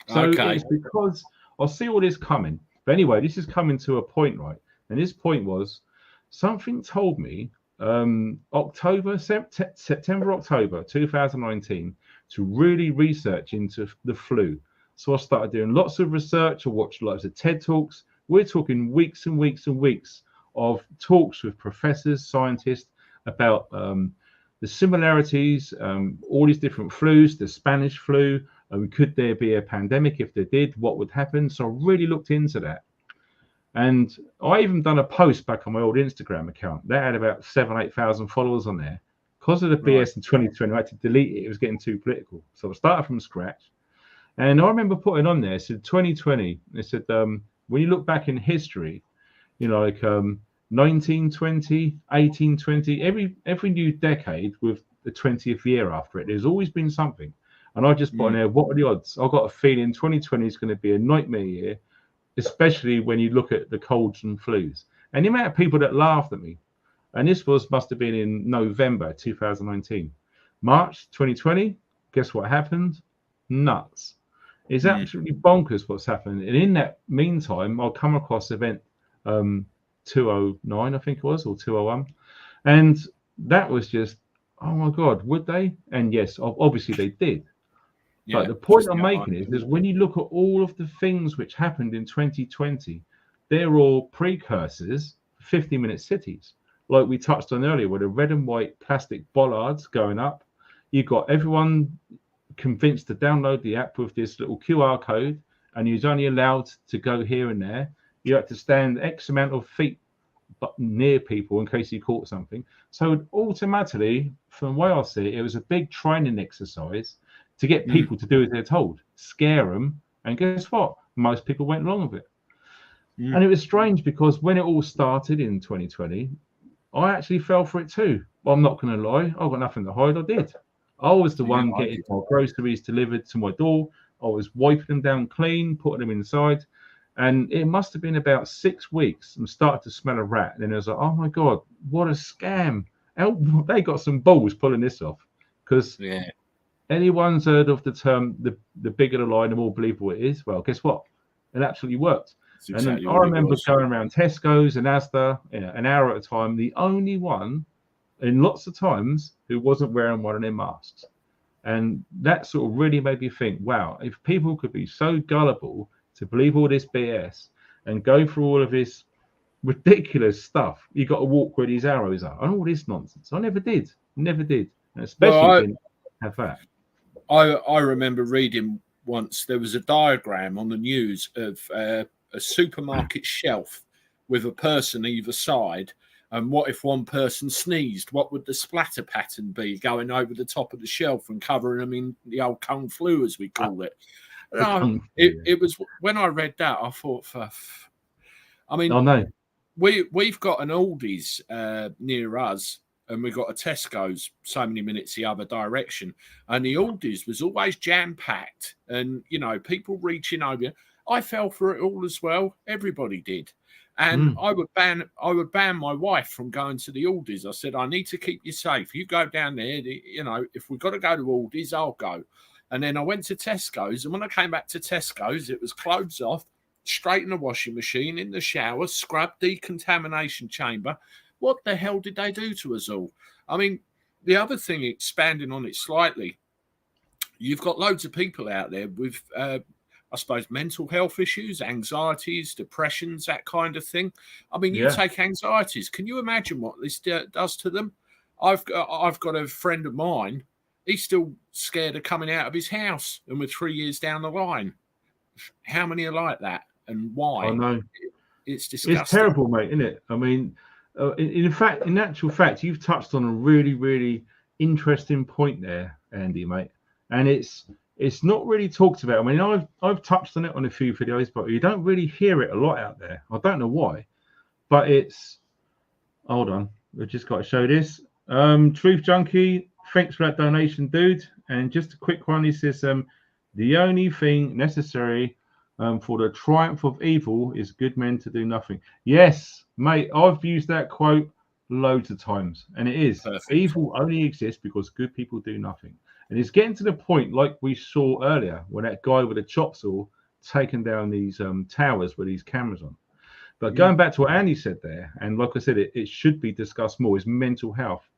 Speaker 1: So it's because I see all this coming. But anyway, this is coming to a point, right? And this point was something told me September, October 2019 to really research into the flu. So I started doing lots of research. I watched lots of TED Talks. We're talking weeks and weeks and weeks of talks with professors, scientists about the similarities, all these different flus, the Spanish flu. Could there be a pandemic? If there did, what would happen? So I really looked into that. And I even done a post back on my old Instagram account. That had about 8,000 followers on there. Because of the BS in 2020, I had to delete it. It was getting too political. So I started from scratch. And I remember putting on there, it said 2020. It said, when you look back in history, you know, like 1920, 1820, every new decade with the 20th year after it, there's always been something. And I just put on there, what are the odds? I've got a feeling 2020 is going to be a nightmare year, especially when you look at the colds and flus. And the amount of people that laughed at me, and this must have been in November 2019. March 2020, guess what happened? Nuts. It's absolutely bonkers what's happened. And in that meantime, I'll come across event 209, I think it was, or 201. And that was just, oh my God, would they? And yes, obviously they did. Yeah, but the point I'm making is when you look at all of the things which happened in 2020, they're all precursors for 50-minute cities. Like we touched on earlier, with the red and white plastic bollards going up. You've got everyone convinced to download the app with this little QR code, and you're only allowed to go here and there. You have to stand X amount of feet near people in case you caught something. So automatically, from the way I see it, it was a big training exercise to get people to do as they're told, scare them, and guess what? Most people went along with it. And it was strange because when it all started in 2020, I actually fell for it too. Well, I'm not going to lie, I've got nothing to hide. I did. I was the one getting my groceries delivered to my door. I was wiping them down clean, putting them inside. And it must have been about 6 weeks and started to smell a rat. And then I was like, oh my God, what a scam. They got some balls pulling this off. Because anyone's heard of the term, the bigger the lie, the more believable it is. Well, guess what? It absolutely worked. Exactly. And I remember going around Tesco's and Asda an hour at a time, the only one in lots of times who wasn't wearing one of their masks. And that sort of really made me think, wow, if people could be so gullible to believe all this BS and go through all of this ridiculous stuff, you got to walk where these arrows are and all this nonsense. I never did, and especially didn't have that.
Speaker 2: I remember reading once there was a diagram on the news of a supermarket shelf with a person either side, and what if one person sneezed? What would the splatter pattern be going over the top of the shelf and covering them in the old kung flu, as we call it? It was when I read that, I thought, I mean,
Speaker 1: oh no,
Speaker 2: we've got an Aldi's near us, and we've got a Tesco's so many minutes the other direction. And the Aldi's was always jam-packed, and, you know, people reaching over. I fell for it all as well. Everybody did. And I would ban my wife from going to the Aldi's. I said, I need to keep you safe. You go down there, you know, if we've got to go to Aldi's, I'll go. And then I went to Tesco's, and when I came back to Tesco's, it was clothes off, straight in the washing machine, in the shower, scrub, decontamination chamber. What the hell did they do to us all? I mean, the other thing, expanding on it slightly, you've got loads of people out there with, I suppose, mental health issues, anxieties, depressions, that kind of thing. I mean, you take anxieties. Can you imagine what this does to them? I've got a friend of mine. He's still scared of coming out of his house, and we're 3 years down the line. How many are like that, and why?
Speaker 1: I know.
Speaker 2: It's disgusting.
Speaker 1: It's terrible, mate, isn't it? I mean, in actual fact, you've touched on a really, really interesting point there, Andy, mate. And it's not really talked about. I mean, I've touched on it on a few videos, but you don't really hear it a lot out there. I don't know why, but it's. Hold on, we've just got to show this. Truth Junkie, thanks for that donation, dude. And just a quick one. He says, the only thing necessary for the triumph of evil is good men to do nothing. Yes, mate, I've used that quote loads of times, and it is. Perfect. Evil only exists because good people do nothing. And it's getting to the point, like we saw earlier, when that guy with a chop saw taking down these towers with these cameras on. But going back to what Andy said there, and like I said, it should be discussed more, is mental health.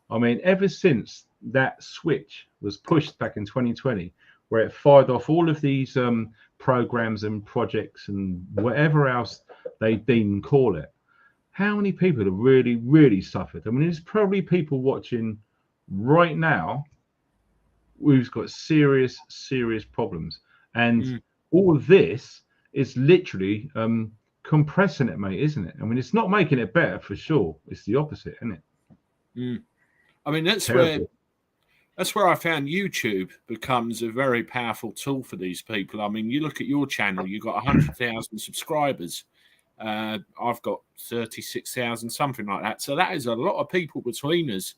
Speaker 1: I mean, ever since that switch was pushed back in 2020, where it fired off all of these programs and projects and whatever else they deem and call it, how many people have really, really suffered? I mean, there's probably people watching right now who's got serious, serious problems. And all of this is literally compressing it, mate, isn't it? I mean, it's not making it better for sure. It's the opposite, isn't it?
Speaker 2: I mean, that's where I found YouTube becomes a very powerful tool for these people. I mean, you look at your channel, you've got 100,000 subscribers. I've got 36,000, something like that. So that is a lot of people between us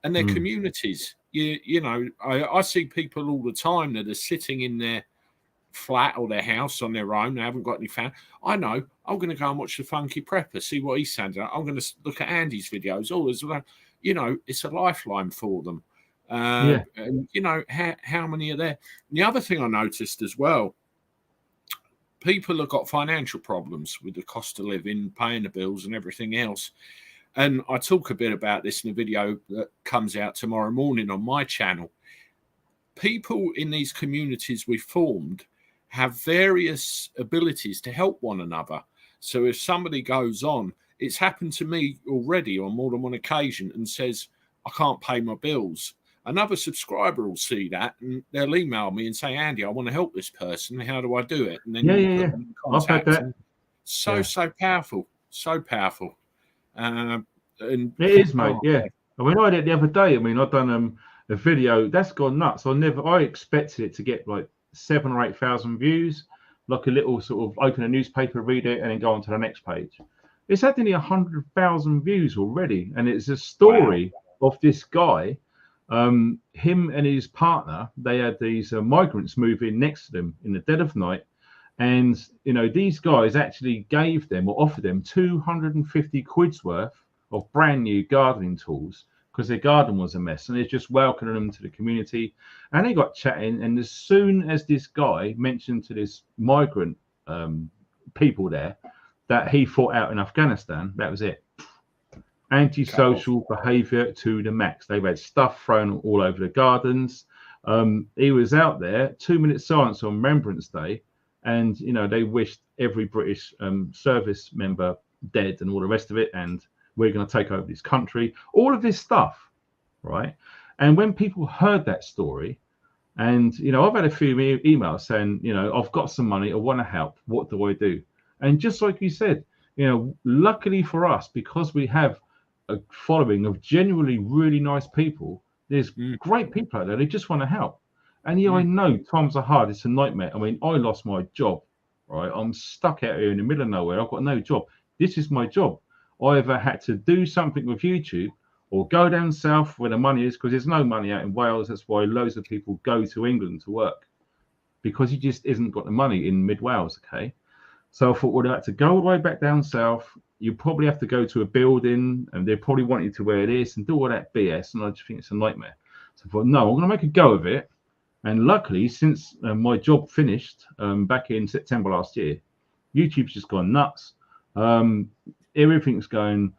Speaker 2: and their communities. You know, I see people all the time that are sitting in their flat or their house on their own. They haven't got any family. I know. I'm going to go and watch the Funky Prepper, see what he's saying. I'm going to look at Andy's videos. All as well. You know, it's a lifeline for them. And you know, how many are there? And the other thing I noticed as well, people have got financial problems with the cost of living, paying the bills and everything else. And I talk a bit about this in a video that comes out tomorrow morning on my channel. People in these communities we formed have various abilities to help one another. So if somebody goes on, it's happened to me already on more than one occasion, and says, I can't pay my bills. Another subscriber will see that and they'll email me and say, Andy, I want to help this person. How do I do it? And then
Speaker 1: I've had that.
Speaker 2: So powerful, so powerful. And
Speaker 1: it is, mate. Yeah. I mean, I did it the other day. I mean, I've done a video that's gone nuts. I expected it to get like 7,000 or 8,000 views, like a little sort of open a newspaper, read it, and then go on to the next page. It's had nearly 100,000 views already, and it's a story of this guy. Him and his partner, they had these migrants move in next to them in the dead of night, and you know, these guys actually gave them or offered them 250 quid's worth of brand new gardening tools because their garden was a mess, and it's just welcoming them to the community. And they got chatting, and as soon as this guy mentioned to this migrant people there that he fought out in Afghanistan, that was it. Antisocial behavior to the max. They've had stuff thrown all over the gardens. He was out there, 2 minute silence on Remembrance Day, and you know, they wished every British service member dead and all the rest of it, and we're going to take over this country, all of this stuff, right? And when people heard that story, and you know, I've had a few emails saying, you know, I've got some money, I want to help, what do I do? And just like you said, you know, luckily for us, because we have a following of genuinely really nice people, there's great people out there, they just want to help. And yeah, I know times are hard, it's a nightmare. I mean, I lost my job, right? I'm stuck out here in the middle of nowhere, I've got no job. this is my job. I either had to do something with YouTube or go down south where the money is, because there's no money out in Wales. That's why loads of people go to England to work, because he just isn't got the money in mid Wales. Okay. So I thought, well, I had to go all the way back down south. You probably have to go to a building and they probably want you to wear this and do all that BS. And I just think it's a nightmare. So I thought, no, I'm going to make a go of it. And luckily, since my job finished back in September last year, YouTube's just gone nuts. Everything's going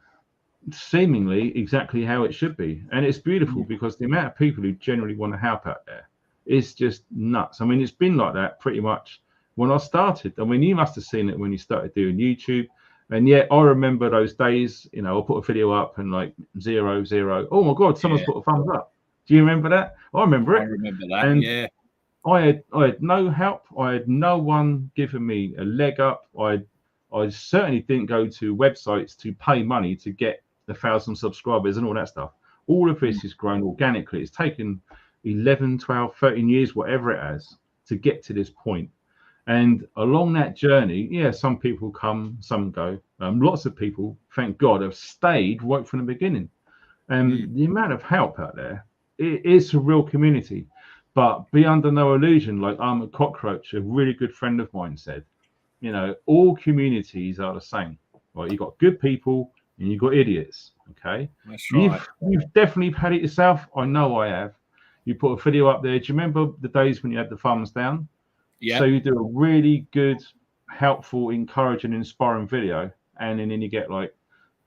Speaker 1: seemingly exactly how it should be. And it's beautiful because the amount of people who generally want to help out there is just nuts. I mean, it's been like that pretty much when I started. I mean, you must have seen it when you started doing YouTube. And yet I remember those days, you know, I'll put a video up and like 0, 0. Oh my God, someone's put a thumbs up. Do you remember that? I remember it.
Speaker 2: I remember that,
Speaker 1: and
Speaker 2: yeah.
Speaker 1: I had no help. I had no one giving me a leg up. I certainly didn't go to websites to pay money to get 1,000 subscribers and all that stuff. All of this has grown organically. It's taken 11, 12, 13 years, whatever it has, to get to this point. And along that journey, yeah, some people come, some go. Lots of people, thank God, have stayed right from the beginning. And the amount of help out there, it is a real community. But be under no illusion, like Armored Cockroach, a really good friend of mine, said, you know, all communities are the same. Right? You've got good people and you've got idiots. Okay.
Speaker 2: That's right.
Speaker 1: You've definitely had it yourself. I know I have. You put a video up there. Do you remember the days when you had the thumbs down?
Speaker 2: Yeah.
Speaker 1: So you do a really good, helpful, encouraging, inspiring video, and then you get like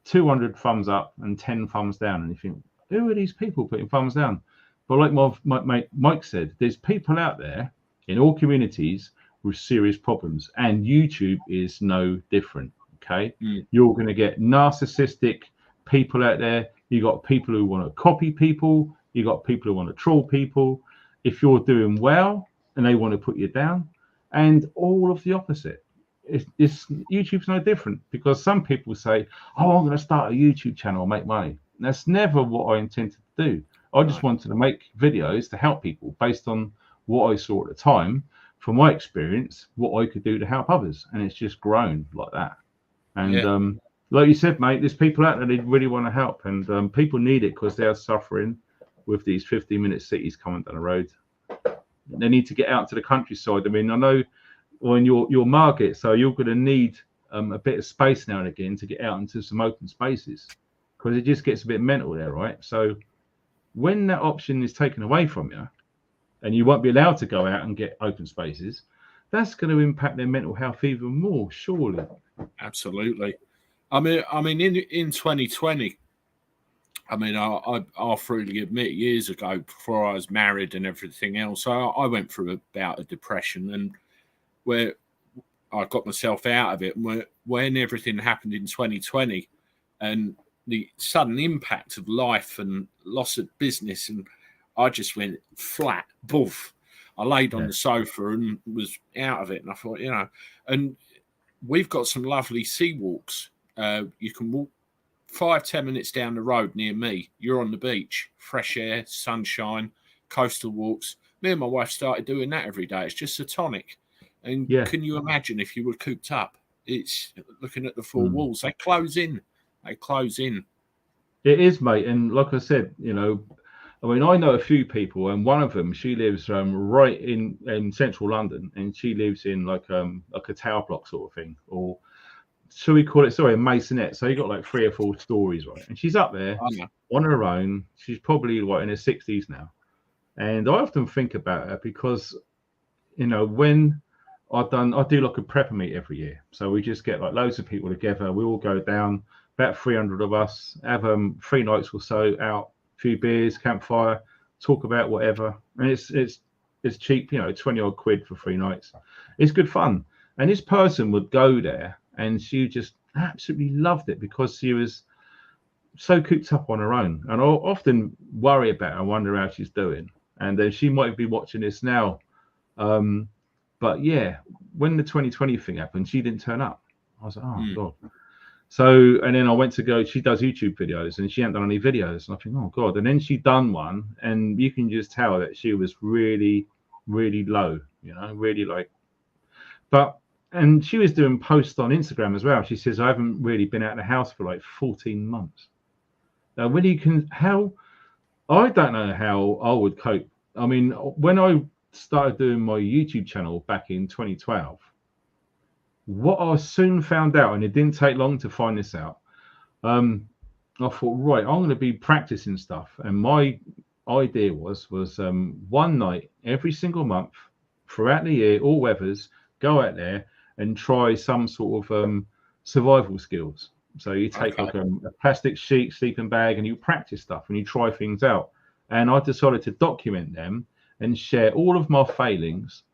Speaker 1: 200 thumbs up and 10 thumbs down, and you think, who are these people putting thumbs down? But like my mate Mike said, there's people out there in all communities with serious problems, and YouTube is no different. Okay, you're going to get narcissistic people out there. You got people who want to copy people. You got people who want to troll people. If you're doing well and they want to put you down, and all of the opposite. YouTube's no different, because some people say, oh, I'm going to start a YouTube channel and make money. And that's never what I intended to do. I just wanted to make videos to help people based on what I saw at the time, from my experience, what I could do to help others. And it's just grown like that. And like you said, mate, there's people out there that really want to help, and people need it because they are suffering with these 15-minute cities coming down the road. They need to get out to the countryside. I mean, I know when you're market, so you're going to need a bit of space now and again to get out into some open spaces, because it just gets a bit mental there, right? So when that option is taken away from you and you won't be allowed to go out and get open spaces, that's going to impact their mental health even more, surely.
Speaker 2: Absolutely. I mean, in 2020, I mean, I'll freely admit, years ago, before I was married and everything else, I went through a bout of depression, and where I got myself out of it. When everything happened in 2020 and the sudden impact of life and loss of business, and I just went flat, boof. I laid on the sofa and was out of it. And I thought, you know, and we've got some lovely sea walks. You can walk 5-10 minutes down the road near me. You're on the beach, fresh air, sunshine, coastal walks. Me and my wife started doing that every day. It's just a tonic. And can you imagine if you were cooped up? It's looking at the four walls. They close in. It
Speaker 1: is, mate. And like I said, you know, I mean, I know a few people, and one of them, she lives right in central London, and she lives in like a tower block sort of thing, or shall we call it, a masonette. So you got like 3 or 4 stories, right? And she's up there on her own. She's probably like in her 60s now. And I often think about her because, you know, when I do like a prepper meet every year. So we just get like loads of people together. We all go down, about 300 of us, have 3 nights or so out, a few beers, campfire, talk about whatever. And it's cheap, you know, 20 odd quid for 3 nights. It's good fun. And this person would go there, and she just absolutely loved it because she was so cooped up on her own. And I often worry about her, wonder how she's doing. And then she might be watching this now. But yeah, when the 2020 thing happened, she didn't turn up. I was like, oh God. So, and then I went to go, she does YouTube videos, and she hadn't done any videos. And I think, oh God. And then she done one, and you can just tell that she was really, really low, you know, really like, but And she was doing posts on Instagram as well. She says, I haven't really been out of the house for like 14 months. Now, when you can, I don't know how I would cope. I mean, when I started doing my YouTube channel back in 2012, what I soon found out, and it didn't take long to find this out, I thought, right, I'm going to be practicing stuff. And my idea was one night every single month throughout the year, all weathers, go out there and try some sort of survival skills. So you take like a plastic sheet, sleeping bag, and you practice stuff and you try things out. And I decided to document them and share all of my failings,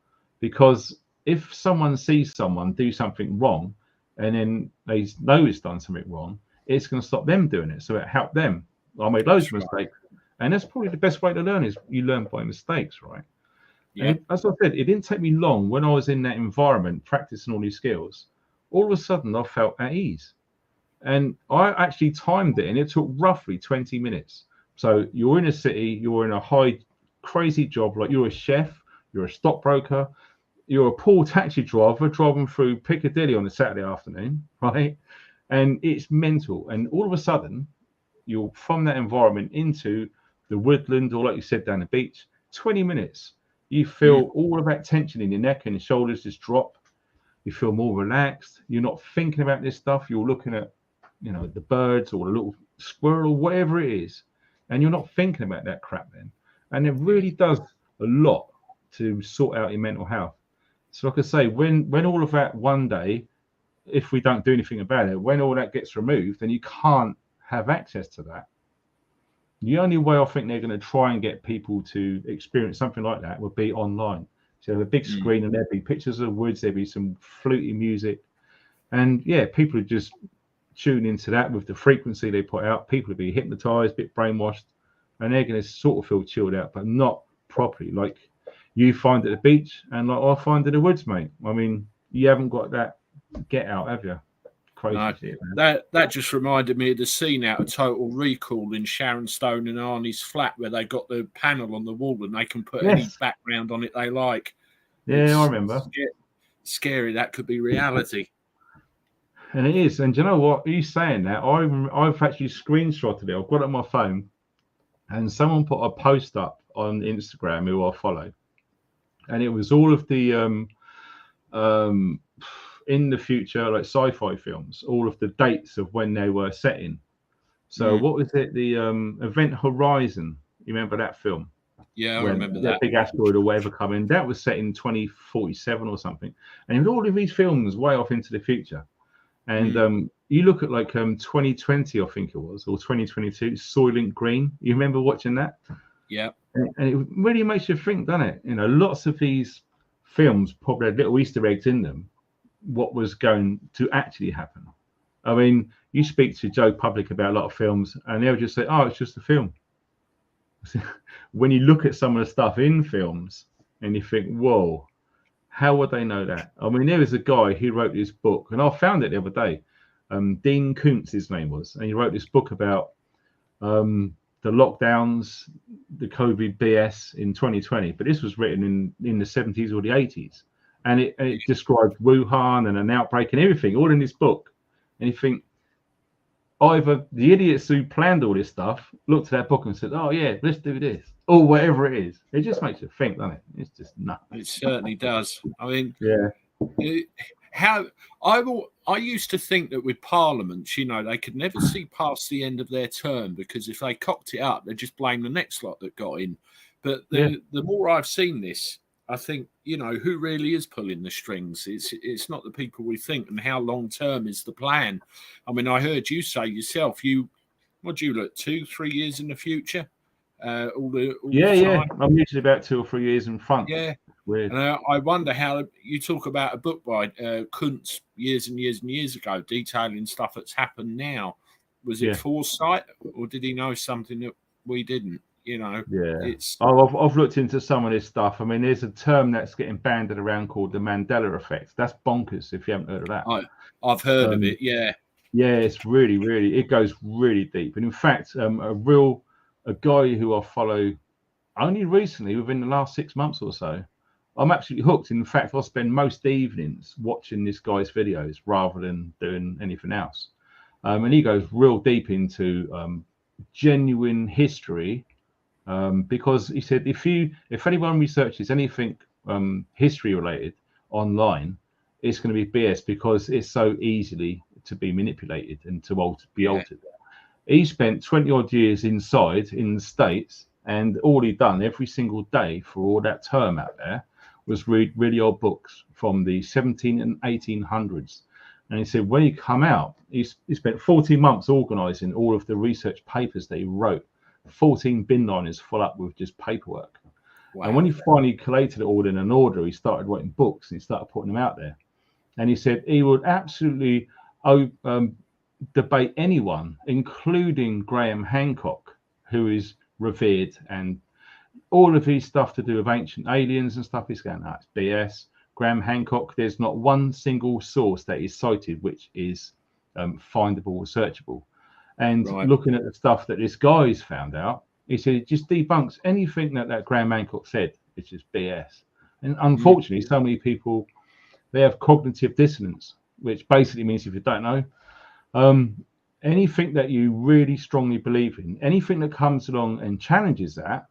Speaker 1: because if someone sees someone do something wrong and then they know it's done something wrong, it's going to stop them doing it. So it helped them. I made loads of mistakes. And that's probably the best way to learn, is you learn by mistakes, right? Yeah. And as I said, it didn't take me long when I was in that environment practicing all these skills. All of a sudden, I felt at ease. And I actually timed it, and it took roughly 20 minutes. So you're in a city, you're in a high, crazy job, like you're a chef, you're a stockbroker, you're a poor taxi driver driving through Piccadilly on a Saturday afternoon, right? And it's mental. And all of a sudden, you're from that environment into the woodland, or like you said, down the beach, 20 minutes. You feel all of that tension in your neck and your shoulders just drop. You feel more relaxed. You're not thinking about this stuff. You're looking at, the birds or the little squirrel or whatever it is. And you're not thinking about that crap then. And it really does a lot to sort out your mental health. So like I say, when all of that one day, if we don't do anything about it, when all that gets removed, then you can't have access to that. The only way I think they're going to try and get people to experience something like that would be online. So a big screen, and there'd be pictures of the woods, there'd be some fluty music. And yeah, people would just tune into that with the frequency they put out. People would be hypnotized, a bit brainwashed, and they're going to sort of feel chilled out, but not properly. Like you find at the beach and like I find in the woods, mate. I mean, you haven't got that get out, have you? Crazy shit,
Speaker 2: that just reminded me of the scene out of Total Recall in Sharon Stone and Arnie's flat, where they got the panel on the wall and they can put any background on it they like.
Speaker 1: Yeah, I remember.
Speaker 2: Scary. That could be reality.
Speaker 1: And it is. And do you know what? You saying that, I've actually screenshotted it. I've got it on my phone, and someone put a post up on Instagram who I follow, and it was all of the in the future, like sci-fi films, all of the dates of when they were set in. So what was it? The Event Horizon. You remember that film?
Speaker 2: Yeah, I remember that.
Speaker 1: Big asteroid or whatever coming. That was set in 2047 or something. And all of these films way off into the future. And you look at like 2020, I think it was, or 2022, Soylent Green. You remember watching that?
Speaker 2: Yeah.
Speaker 1: And it really makes you think, doesn't it? Lots of these films probably had little Easter eggs in them, what was going to actually happen. I mean, you speak to Joe Public about a lot of films, and they'll just say, oh, it's just a film. When you look at some of the stuff in films and you think, whoa, how would they know that? I mean, there was a guy who wrote this book, and I found it the other day. Dean Koontz, his name was, and he wrote this book about the lockdowns, the COVID BS in 2020. But this was written in the 70s or the 80s. And it described Wuhan and an outbreak and everything, all in this book. And you think, either the idiots who planned all this stuff looked at that book and said, oh, yeah, let's do this, or whatever it is. It just makes you think, doesn't it? It's just nuts.
Speaker 2: It certainly does. I mean,
Speaker 1: yeah.
Speaker 2: I used to think that with parliaments, they could never see past the end of their term, because if they cocked it up, they'd just blame the next lot that got in. But the more I've seen this, I think, who really is pulling the strings? It's not the people we think, and how long term is the plan? I mean, I heard you say yourself, what do you look, 2-3 years in the future? All the time?
Speaker 1: I'm usually about 2 or 3 years in front.
Speaker 2: Yeah.
Speaker 1: Weird.
Speaker 2: And I wonder how you talk about a book by Kuntz years and years and years ago, detailing stuff that's happened now. Was it foresight, or did he know something that we didn't? I've looked into some of this stuff. I mean, there's a term that's getting banded around called the Mandela effect. That's bonkers if you haven't heard of that. I've heard of it. Yeah,
Speaker 1: it's really it goes really deep. And in fact, a guy who I follow only recently, within the last 6 months or so, I'm absolutely hooked. In fact, I spend most evenings watching this guy's videos rather than doing anything else. And he goes real deep into genuine history, because he said if anyone researches anything history related online, it's going to be BS because it's so easily to be manipulated and to be altered. He spent 20 odd years inside in the States, and all he'd done every single day for all that term out there was read really old books from the 17 and 1800s. And he said when he come out, he spent 14 months organizing all of the research papers that he wrote, 14 bin liners full up with just paperwork. Wow. And when he finally collated it all in an order, he started writing books and he started putting them out there. And he said he would absolutely debate anyone, including Graham Hancock, who is revered, and all of his stuff to do with ancient aliens and stuff. He's going, that's BS. Graham Hancock, there's not one single source that is cited which is findable or searchable. And looking at the stuff that this guy's found out, he said it just debunks anything that Graham Hancock said, which is BS. And unfortunately, so many people, they have cognitive dissonance, which basically means, if you don't know, anything that you really strongly believe in, anything that comes along and challenges that,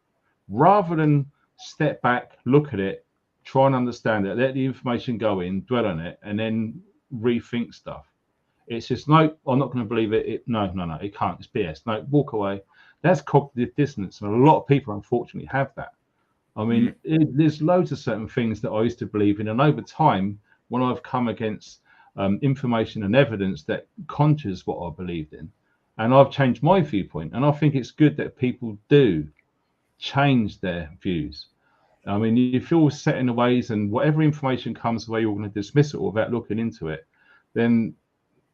Speaker 1: rather than step back, look at it, try and understand it, let the information go in, dwell on it, and then rethink stuff. It's just, no, I'm not going to believe it. No, it can't. It's BS. No, walk away. That's cognitive dissonance. And a lot of people, unfortunately, have that. I mean, there's loads of certain things that I used to believe in. And over time, when I've come against information and evidence that conjures what I believed in, and I've changed my viewpoint. And I think it's good that people do change their views. I mean, if you're set in the ways and whatever information comes away, you're going to dismiss it without looking into it, then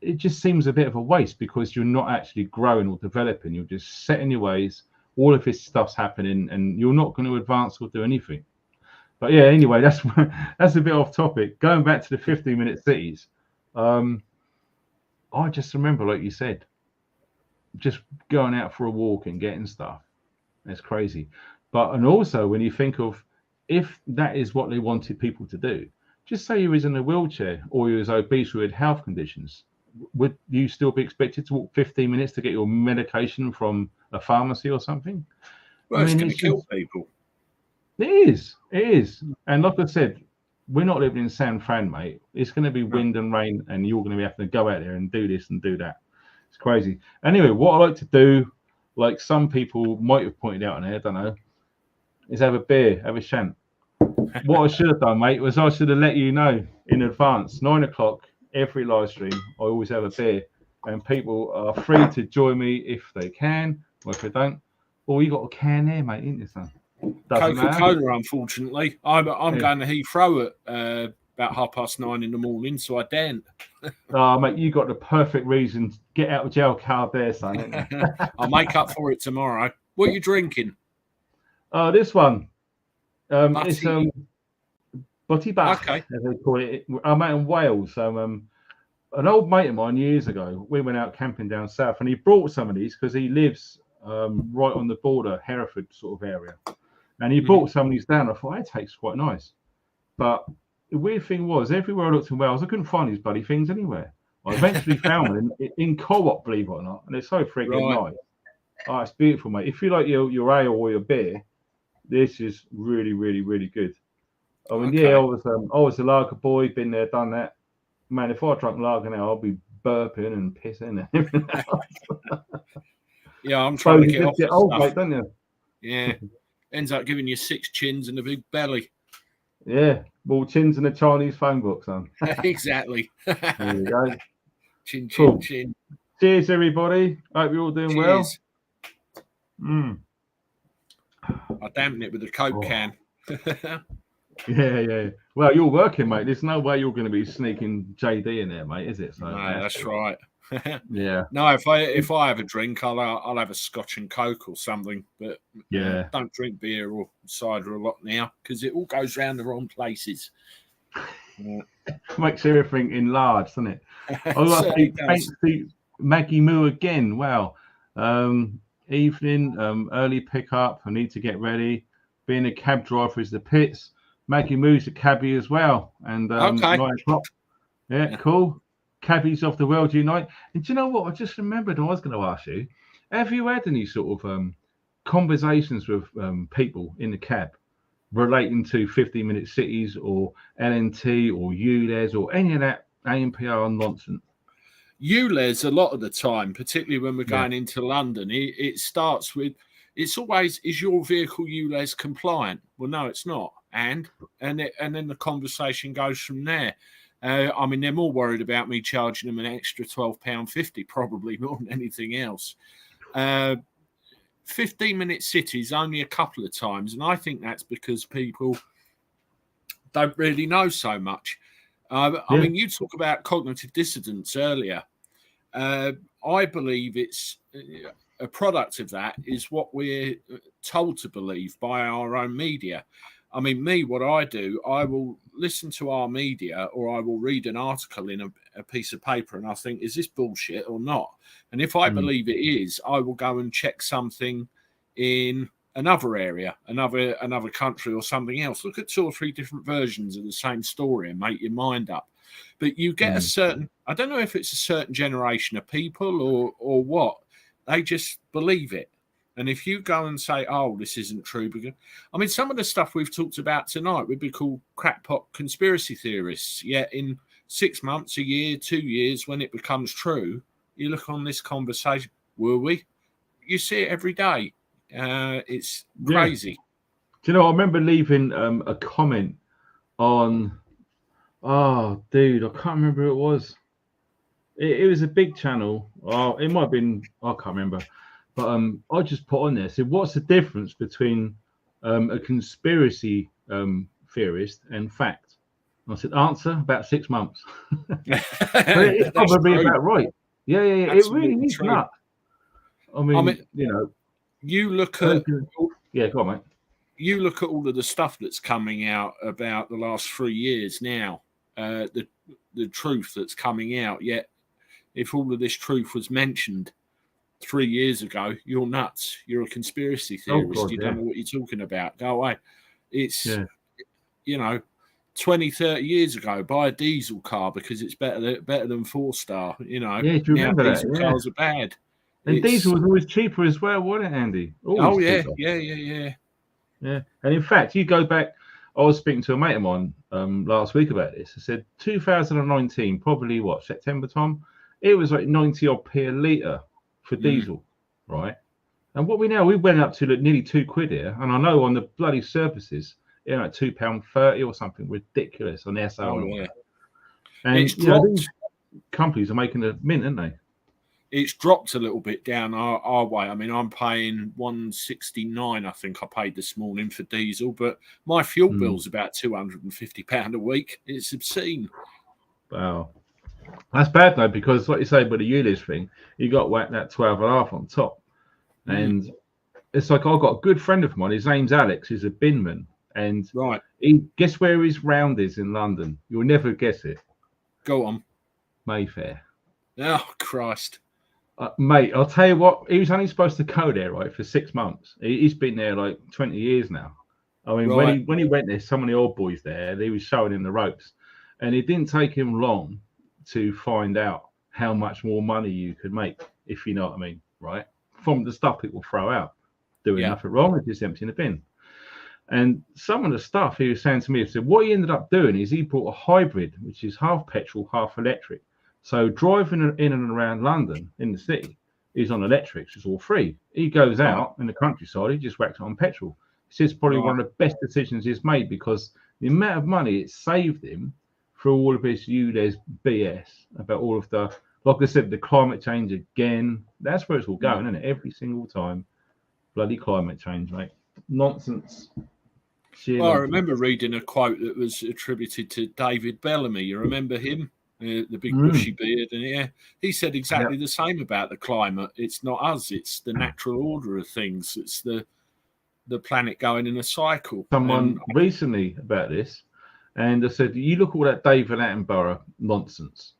Speaker 1: it just seems a bit of a waste, because you're not actually growing or developing. You're just set in your ways. All of this stuff's happening and you're not going to advance or do anything. But yeah, anyway, that's a bit off topic. Going back to the 15-minute cities, I just remember, like you said, just going out for a walk and getting stuff. It's crazy. And also when you think of, if that is what they wanted people to do, just say you was in a wheelchair or you was obese or had health conditions, would you still be expected to walk 15 minutes to get your medication from a pharmacy or something?
Speaker 2: Well, it's going to kill people.
Speaker 1: It is. And like I said, we're not living in San Fran, mate. It's going to be wind and rain, and you're going to have to go out there and do this and do that. It's crazy. Anyway, what I like to do, like some people might have pointed out in there, I don't know, is have a beer, have a shant. What I should have done, mate, was I should have let you know in advance. 9 o'clock, every live stream, I always have a beer. And people are free to join me if they can, or if they don't. Or you got a can there, mate, isn't it, son?
Speaker 2: Coca-Cola, unfortunately. I'm going to Heathrow at about 9:30 in the morning, so I daren't.
Speaker 1: Oh, mate, you got the perfect reason to get out of jail card there, son.
Speaker 2: I'll make up for it tomorrow. What are you drinking?
Speaker 1: This one. It's Butty Back,
Speaker 2: okay,
Speaker 1: as they call it. I'm out in Wales. An old mate of mine years ago, we went out camping down south, and he brought some of these because he lives right on the border, Hereford sort of area. And he brought some of these down. I thought, it tastes quite nice. But the weird thing was, everywhere I looked in Wales, I couldn't find these bloody things anywhere. I eventually found one in Co-op, believe it or not, and it's so freaking nice. Oh, it's beautiful, mate. If you like your ale or your beer, this is really, really, really good. I mean, I was a lager boy, been there, done that. Man, if I drank lager now, I'll be burping and pissing and everything else.
Speaker 2: Yeah, I'm trying to get off
Speaker 1: get old, mate, don't you?
Speaker 2: Yeah. Ends up giving you 6 chins and a big belly.
Speaker 1: Yeah, more chins than a Chinese phone book, son.
Speaker 2: Exactly.
Speaker 1: There you go.
Speaker 2: Chin.
Speaker 1: Cheers, everybody. Hope you're all doing well.
Speaker 2: I dampened it with a Coke can.
Speaker 1: Yeah. Well, you're working, mate. There's no way you're going to be sneaking JD in there, mate, is it? So,
Speaker 2: no, that's right.
Speaker 1: Yeah.
Speaker 2: No, if I have a drink, I'll have a Scotch and Coke or something. But don't drink beer or cider a lot now because it all goes round the wrong places.
Speaker 1: Makes everything enlarged, doesn't it? Thanks to Maggie Moo again. Wow. Evening, early pickup. I need to get ready. Being a cab driver is the pits. making moves at Cabbie as well. And
Speaker 2: Okay.
Speaker 1: 9 o'clock. Yeah, cool. Cabbies of the world unite. And do you know what? I just remembered I was going to ask you. Have you had any sort of conversations with people in the cab relating to 15-minute cities or LNT or ULEZ or any of that ANPR nonsense?
Speaker 2: ULEZ a lot of the time, particularly when we're going into London, it starts with, it's always, is your vehicle ULEZ compliant? Well, no, it's not. And then the conversation goes from there. I mean, they're more worried about me charging them an extra £12.50, probably more than anything else. 15-minute cities only a couple of times, and I think that's because people don't really know so much. I mean, you talk about cognitive dissonance earlier. I believe it's a product of that is what we're told to believe by our own media. I mean, what I do, I will listen to our media or I will read an article in a piece of paper and I think, is this bullshit or not? And if I believe it is, I will go and check something in another area, another country or something else. Look at 2 or 3 different versions of the same story and make your mind up. But you get a certain, I don't know if it's a certain generation of people or what, they just believe it. And if you go and say, oh, this isn't true, because I mean, some of the stuff we've talked about tonight would be called crackpot conspiracy theorists. Yet in 6 months, a year, 2 years, when it becomes true, you look on this conversation, were we? You see it every day. It's crazy.
Speaker 1: Do you know, I remember leaving a comment on, oh, dude, I can't remember who it was. It was a big channel. Oh, it might have been, I can't remember. But I just put on there, said, what's the difference between a conspiracy theorist and fact? And I said, answer, about 6 months. But it's probably about right. Yeah. It really is nuts. I mean, you know.
Speaker 2: You look at...
Speaker 1: Yeah, go on, mate.
Speaker 2: You look at all of the stuff that's coming out about the last 3 years now, the truth that's coming out. Yet, if all of this truth was mentioned 3 years ago, you're nuts. You're a conspiracy theorist. You don't know what you're talking about. Go away. It's, you know, 20, 30 years ago, buy a diesel car because it's better than 4-star. You know,
Speaker 1: do you remember that?
Speaker 2: Diesel cars are bad.
Speaker 1: And diesel was always cheaper as well, wasn't it, Andy?
Speaker 2: Always
Speaker 1: cheaper.
Speaker 2: Yeah.
Speaker 1: And in fact, you go back, I was speaking to a mate of mine last week about this. I said 2019, probably what, September time? It was like 90 odd p a litre for diesel, right? And what we went up to nearly £2 here. And I know on the bloody surfaces, like £2.30 or something ridiculous on the SO. And
Speaker 2: it's
Speaker 1: these companies are making a mint, aren't they?
Speaker 2: It's dropped a little bit down our way. I mean, I'm paying £169, I think I paid this morning for diesel, but my fuel bill's about £250 a week. It's obscene.
Speaker 1: Wow. That's bad, though, because like you say, with the ULEZ thing, you got whacked that 12.5 on top. And it's like, I've got a good friend of mine, his name's Alex, he's a binman. And guess where his round is in London? You'll never guess it.
Speaker 2: Go on.
Speaker 1: Mayfair.
Speaker 2: Oh, Christ.
Speaker 1: Mate, I'll tell you what, he was only supposed to go there, right, for 6 months. He's been there like 20 years now. I mean, when he went there, some of the old boys there, he was showing him the ropes. And it didn't take him long to find out how much more money you could make, if you know what I mean, right? From the stuff people throw out. Doing nothing wrong, it's just emptying the bin. And some of the stuff he was saying to me, he said, what he ended up doing is he bought a hybrid, which is half petrol, half electric. So driving in and around London in the city is on electrics. It's all free. He goes out in the countryside. He just whacks it on petrol. He says probably one of the best decisions he's made because the amount of money it saved him for all of his ULEZ BS about all of the, like I said, the climate change again. That's where it's all going, isn't it? Every single time. Bloody climate change, mate. Nonsense.
Speaker 2: Well, I remember reading a quote that was attributed to David Bellamy. You remember him? The big bushy beard, and he said exactly the same about the climate. It's not us; it's the natural order of things. It's the planet going in a cycle.
Speaker 1: Someone recently about this, and I said, "You look at all that David Attenborough nonsense,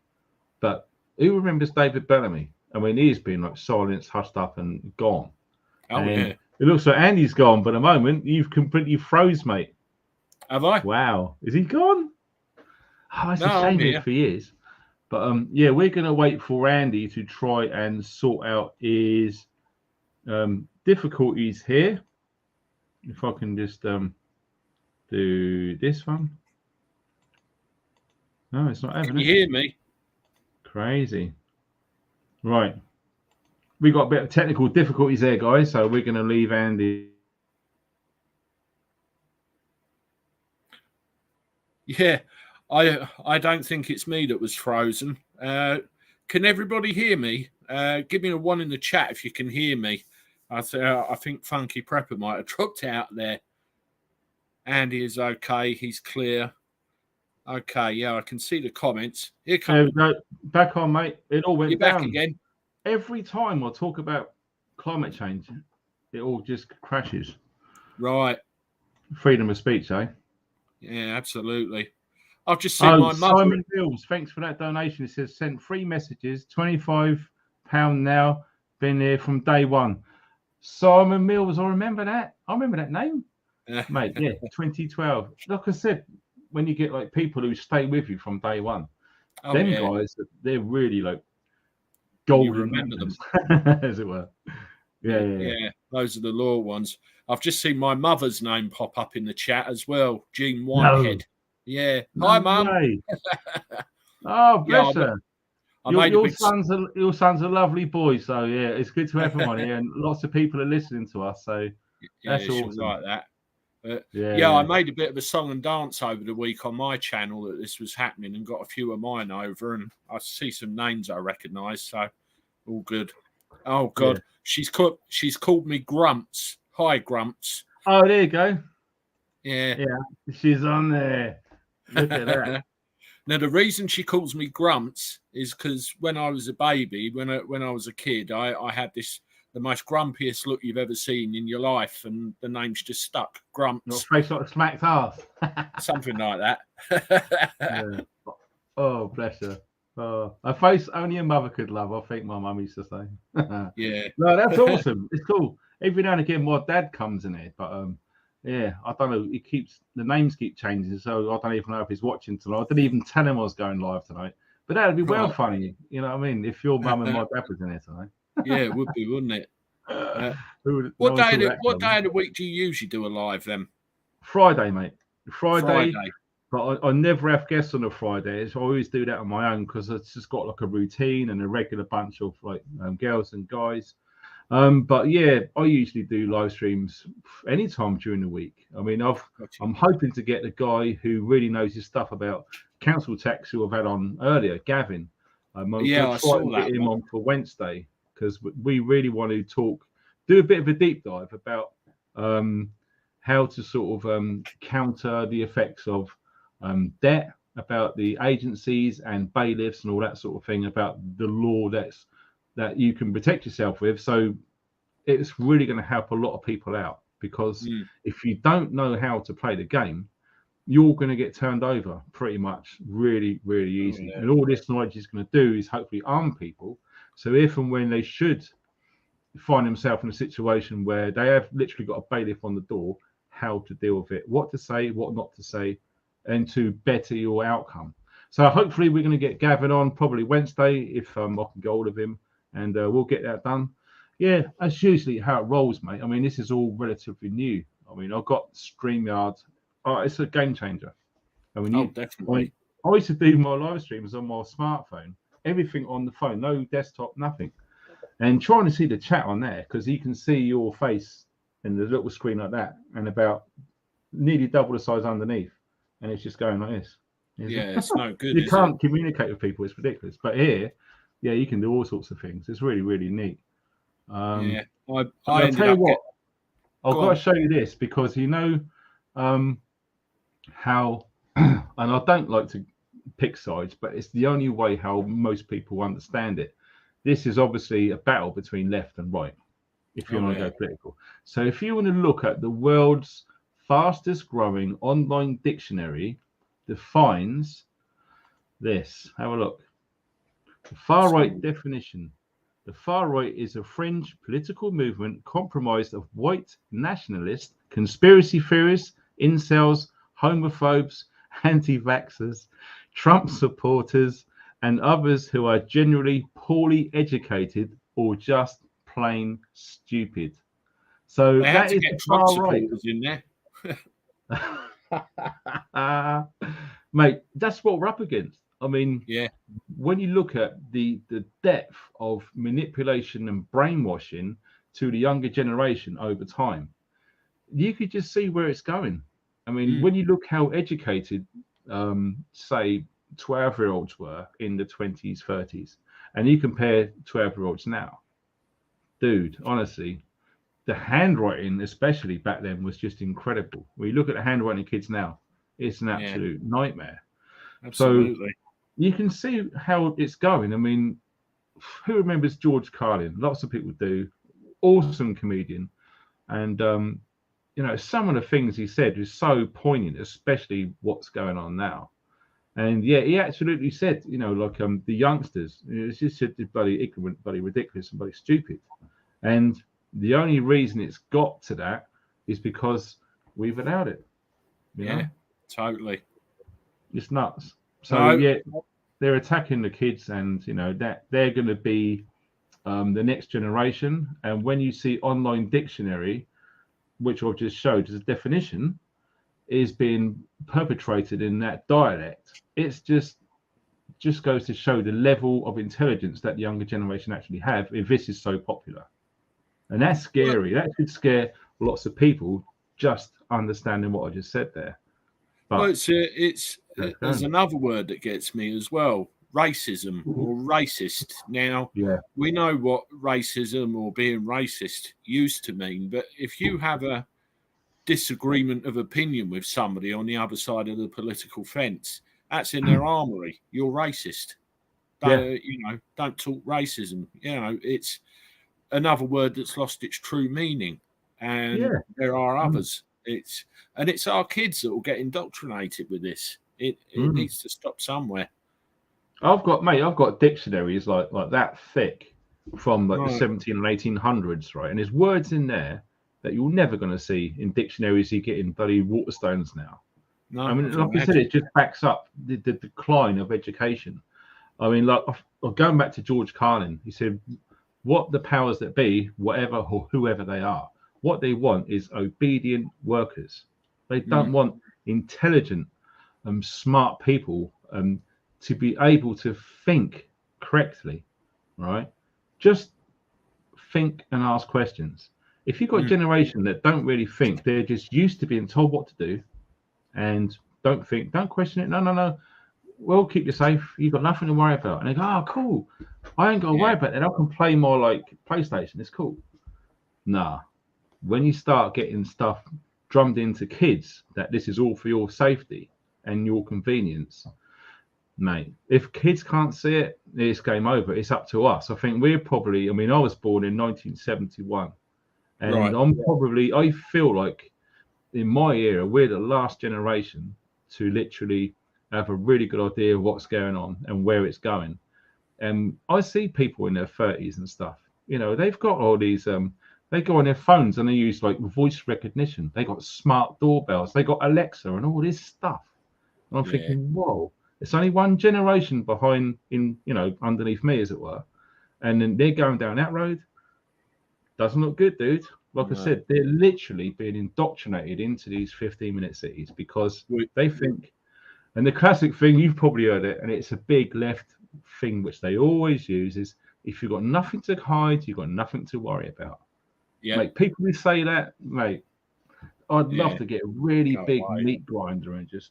Speaker 1: but who remembers David Bellamy? I mean, he's been like silenced, hushed up, and gone. It looks like Andy's gone, but at the moment you've completely froze, mate.
Speaker 2: Have I?
Speaker 1: Wow. Is he gone? Oh, it's
Speaker 2: No,
Speaker 1: a
Speaker 2: I'm
Speaker 1: shame
Speaker 2: here.
Speaker 1: if he is. But yeah, we're going to wait for Andy to try and sort out his difficulties here. If I can just do this one. No, it's not having
Speaker 2: Can you
Speaker 1: it.
Speaker 2: hear me?
Speaker 1: Crazy. Right. We got a bit of technical difficulties there, guys. So we're going to leave Andy.
Speaker 2: Yeah, I don't think it's me that was frozen. Can everybody hear me? Give me a 1 in the chat if you can hear me. I think Funky Prepper might have dropped out there. Andy is okay. He's clear. Okay, yeah, I can see the comments. Here
Speaker 1: There
Speaker 2: comes.
Speaker 1: we go. Back on, mate. It all went
Speaker 2: You're
Speaker 1: down.
Speaker 2: back again.
Speaker 1: Every time I talk about climate change, it all just crashes.
Speaker 2: Right.
Speaker 1: Freedom of speech, eh?
Speaker 2: Yeah, absolutely. I've just seen my mother.
Speaker 1: Simon Mills, thanks for that donation. It says sent 3 messages, £25 now. Been here from day one. Simon Mills, I remember that. I remember that name, mate. Yeah, 2012. Like I said, when you get like people who stay with you from day one, them guys, they're really like golden members, as it were. Yeah.
Speaker 2: Those are the law ones. I've just seen my mother's name pop up in the chat as well, Jean Whitehead. Yeah. Hi, Mum.
Speaker 1: Oh, bless her. Your son's a lovely boy, so yeah, it's good to have him on here, and lots of people are listening to us, so that's awesome.
Speaker 2: Like that. I made a bit of a song and dance over the week on my channel that this was happening, and got a few of mine over, and I see some names I recognise, so all good. Oh God, she's called me Grumps. Hi, Grumps.
Speaker 1: Oh, there you go.
Speaker 2: Yeah,
Speaker 1: she's on there. Look at that.
Speaker 2: Now, the reason she calls me Grumps is because when I was a baby, when I was a kid, I had the most grumpiest look you've ever seen in your life, and the name's just stuck. Grumps.
Speaker 1: Your face like a smacked ass.
Speaker 2: Something like that.
Speaker 1: Yeah. Oh, bless her. Oh, a face only a mother could love, I think my mum used to say.
Speaker 2: Yeah.
Speaker 1: No, that's awesome. It's cool. Every now and again, my dad comes in here, but yeah, I don't know. The names keep changing, so I don't even know if he's watching tonight. I didn't even tell him I was going live tonight, but that would be well funny. You know what I mean? If your mum and my dad was in here tonight.
Speaker 2: Yeah, it would be, wouldn't it? What day of the week do you usually do a live then?
Speaker 1: Friday, mate. Friday. But I never have guests on a Friday. I always do that on my own because it's just got like a routine and a regular bunch of like girls and guys. But yeah, I usually do live streams anytime during the week. I mean, I'm hoping to get a guy who really knows his stuff about council tax who I've had on earlier, Gavin. I saw that. Get him on for Wednesday because we really want to do a bit of a deep dive about how to sort of counter the effects of debt, about the agencies and bailiffs and all that sort of thing, about the law that you can protect yourself with. So it's really going to help a lot of people out, because if you don't know how to play the game, you're going to get turned over pretty much really, really easy. And all this knowledge is going to do is hopefully arm people. So if and when they should find themselves in a situation where they have literally got a bailiff on the door, how to deal with it, what to say, what not to say, and to better your outcome. So hopefully we're going to get Gavin on probably Wednesday if I can get hold of him, and we'll get that done. Yeah, that's usually how it rolls, mate. I mean, this is all relatively new. I mean, I've got StreamYard. It's a game changer. I mean,
Speaker 2: definitely.
Speaker 1: I used to do my live streams on my smartphone, everything on the phone, no desktop, nothing. And trying to see the chat on there, because you can see your face in the little screen like that, and about nearly double the size underneath. And it's just going like this.
Speaker 2: It's no good.
Speaker 1: You can't communicate with people. It's ridiculous. But here, you can do all sorts of things. It's really, really neat. I'll tell you what. I've got to show you this, because you know how, and I don't like to pick sides, but it's the only way how most people understand it. This is obviously a battle between left and right, if you want to go political. So if you want to look at the world's fastest growing online dictionary, defines this. Have a look. The far right definition. The far right is a fringe political movement comprised of white nationalists, conspiracy theorists, incels, homophobes, anti-vaxxers, Trump supporters, and others who are generally poorly educated or just plain stupid. So
Speaker 2: They had
Speaker 1: that
Speaker 2: to
Speaker 1: is
Speaker 2: get
Speaker 1: the
Speaker 2: Trump
Speaker 1: far right.
Speaker 2: supporters in there.
Speaker 1: Mate, that's what we're up against. I mean,
Speaker 2: Yeah.
Speaker 1: when you look at the depth of manipulation and brainwashing to the younger generation over time, you could just see where it's going. I mean, when you look how educated, say, 12-year-olds were in the 20s, 30s, and you compare 12-year-olds now, dude, honestly, the handwriting, especially back then, was just incredible. When you look at the handwriting of kids now, it's an absolute nightmare.
Speaker 2: Absolutely.
Speaker 1: So you can see how it's going. I mean, who remembers George Carlin? Lots of people do. Awesome comedian. And, you know, some of the things he said was so poignant, especially what's going on now. And yeah, he absolutely said, you know, like the youngsters, it's just bloody ignorant, bloody ridiculous, and bloody stupid. And the only reason it's got to that is because we've allowed it. You know?
Speaker 2: Totally.
Speaker 1: It's nuts. So yeah, they're attacking the kids, and you know that they're going to be the next generation. And when you see online dictionary, which I've just showed as a definition, is being perpetrated in that dialect, it's just goes to show the level of intelligence that the younger generation actually have if this is so popular. And that's scary. That should scare lots of people just understanding what I just said there. But
Speaker 2: there's another word that gets me as well: racism or racist. Now, we know what racism or being racist used to mean, but if you have a disagreement of opinion with somebody on the other side of the political fence, that's in their armory. You're racist. You know, don't talk racism. You know, it's another word that's lost its true meaning, and there are others. It's our kids that will get indoctrinated with this. It needs to stop somewhere.
Speaker 1: I've got dictionaries like that thick from like the 17 and 1800s, right? And there's words in there that you're never going to see in dictionaries you get in bloody Waterstones now. No, I mean, like I said, it just backs up the decline of education. I mean, like going back to George Carlin, he said, what the powers that be, whatever or whoever they are, what they want is obedient workers. They don't want intelligent, smart people to be able to think correctly, right? Just think and ask questions. If you've got a generation that don't really think, they're just used to being told what to do and don't think, don't question it. No. We'll keep you safe. You've got nothing to worry about. And they go, oh, cool. I ain't got to worry about that. I can play more like PlayStation. It's cool. Nah. When you start getting stuff drummed into kids that this is all for your safety and your convenience, mate, if kids can't see it, it's game over. It's up to us. I think we're probably, I mean, I was born in 1971. And I feel like in my era, we're the last generation to literally have a really good idea of what's going on and where it's going. And I see people in their 30s and stuff, you know, they've got all these, they go on their phones and they use like voice recognition. They got smart doorbells. They got Alexa and all this stuff. And I'm thinking, whoa, it's only one generation behind underneath me, as it were. And then they're going down that road. Doesn't look good, dude. Like I said, they're literally being indoctrinated into these 15-minute cities because they think, and the classic thing, you've probably heard it, and it's a big left thing which they always use is, if you've got nothing to hide, you've got nothing to worry about. Yeah. Mate, people who say that, mate, I'd love to get a really big meat grinder and just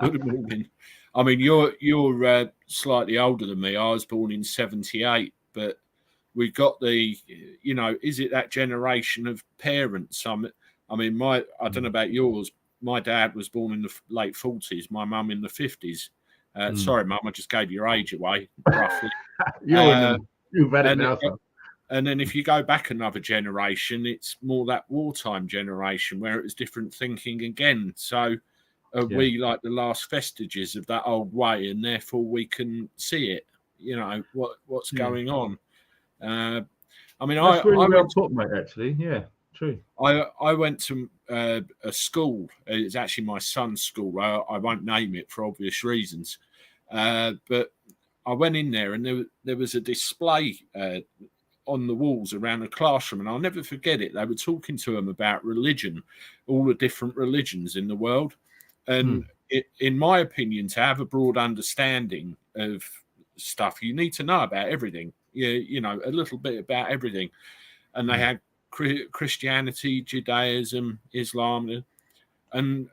Speaker 2: Good morning. I mean, you're slightly older than me. I was born in 78, but we got the, you know, is it that generation of parents? I mean, I don't know about yours. My dad was born in the late 40s. My mum in the 50s. Sorry, Mum, I just gave your age away, roughly.
Speaker 1: You've had it now, son.
Speaker 2: And then if you go back another generation, it's more that wartime generation where it was different thinking again. So we like the last vestiges of that old way, and therefore we can see it, you know, what's going on. I mean,
Speaker 1: that's really well taught, mate, actually. Yeah. true.
Speaker 2: I went to a school. It's actually my son's school. I won't name it for obvious reasons, but I went in there and there was a display on the walls around the classroom, and I'll never forget it. They were talking to them about religion, all the different religions in the world, and in my opinion, to have a broad understanding of stuff, you need to know about everything. You know, a little bit about everything, and they had Christianity, Judaism, Islam, and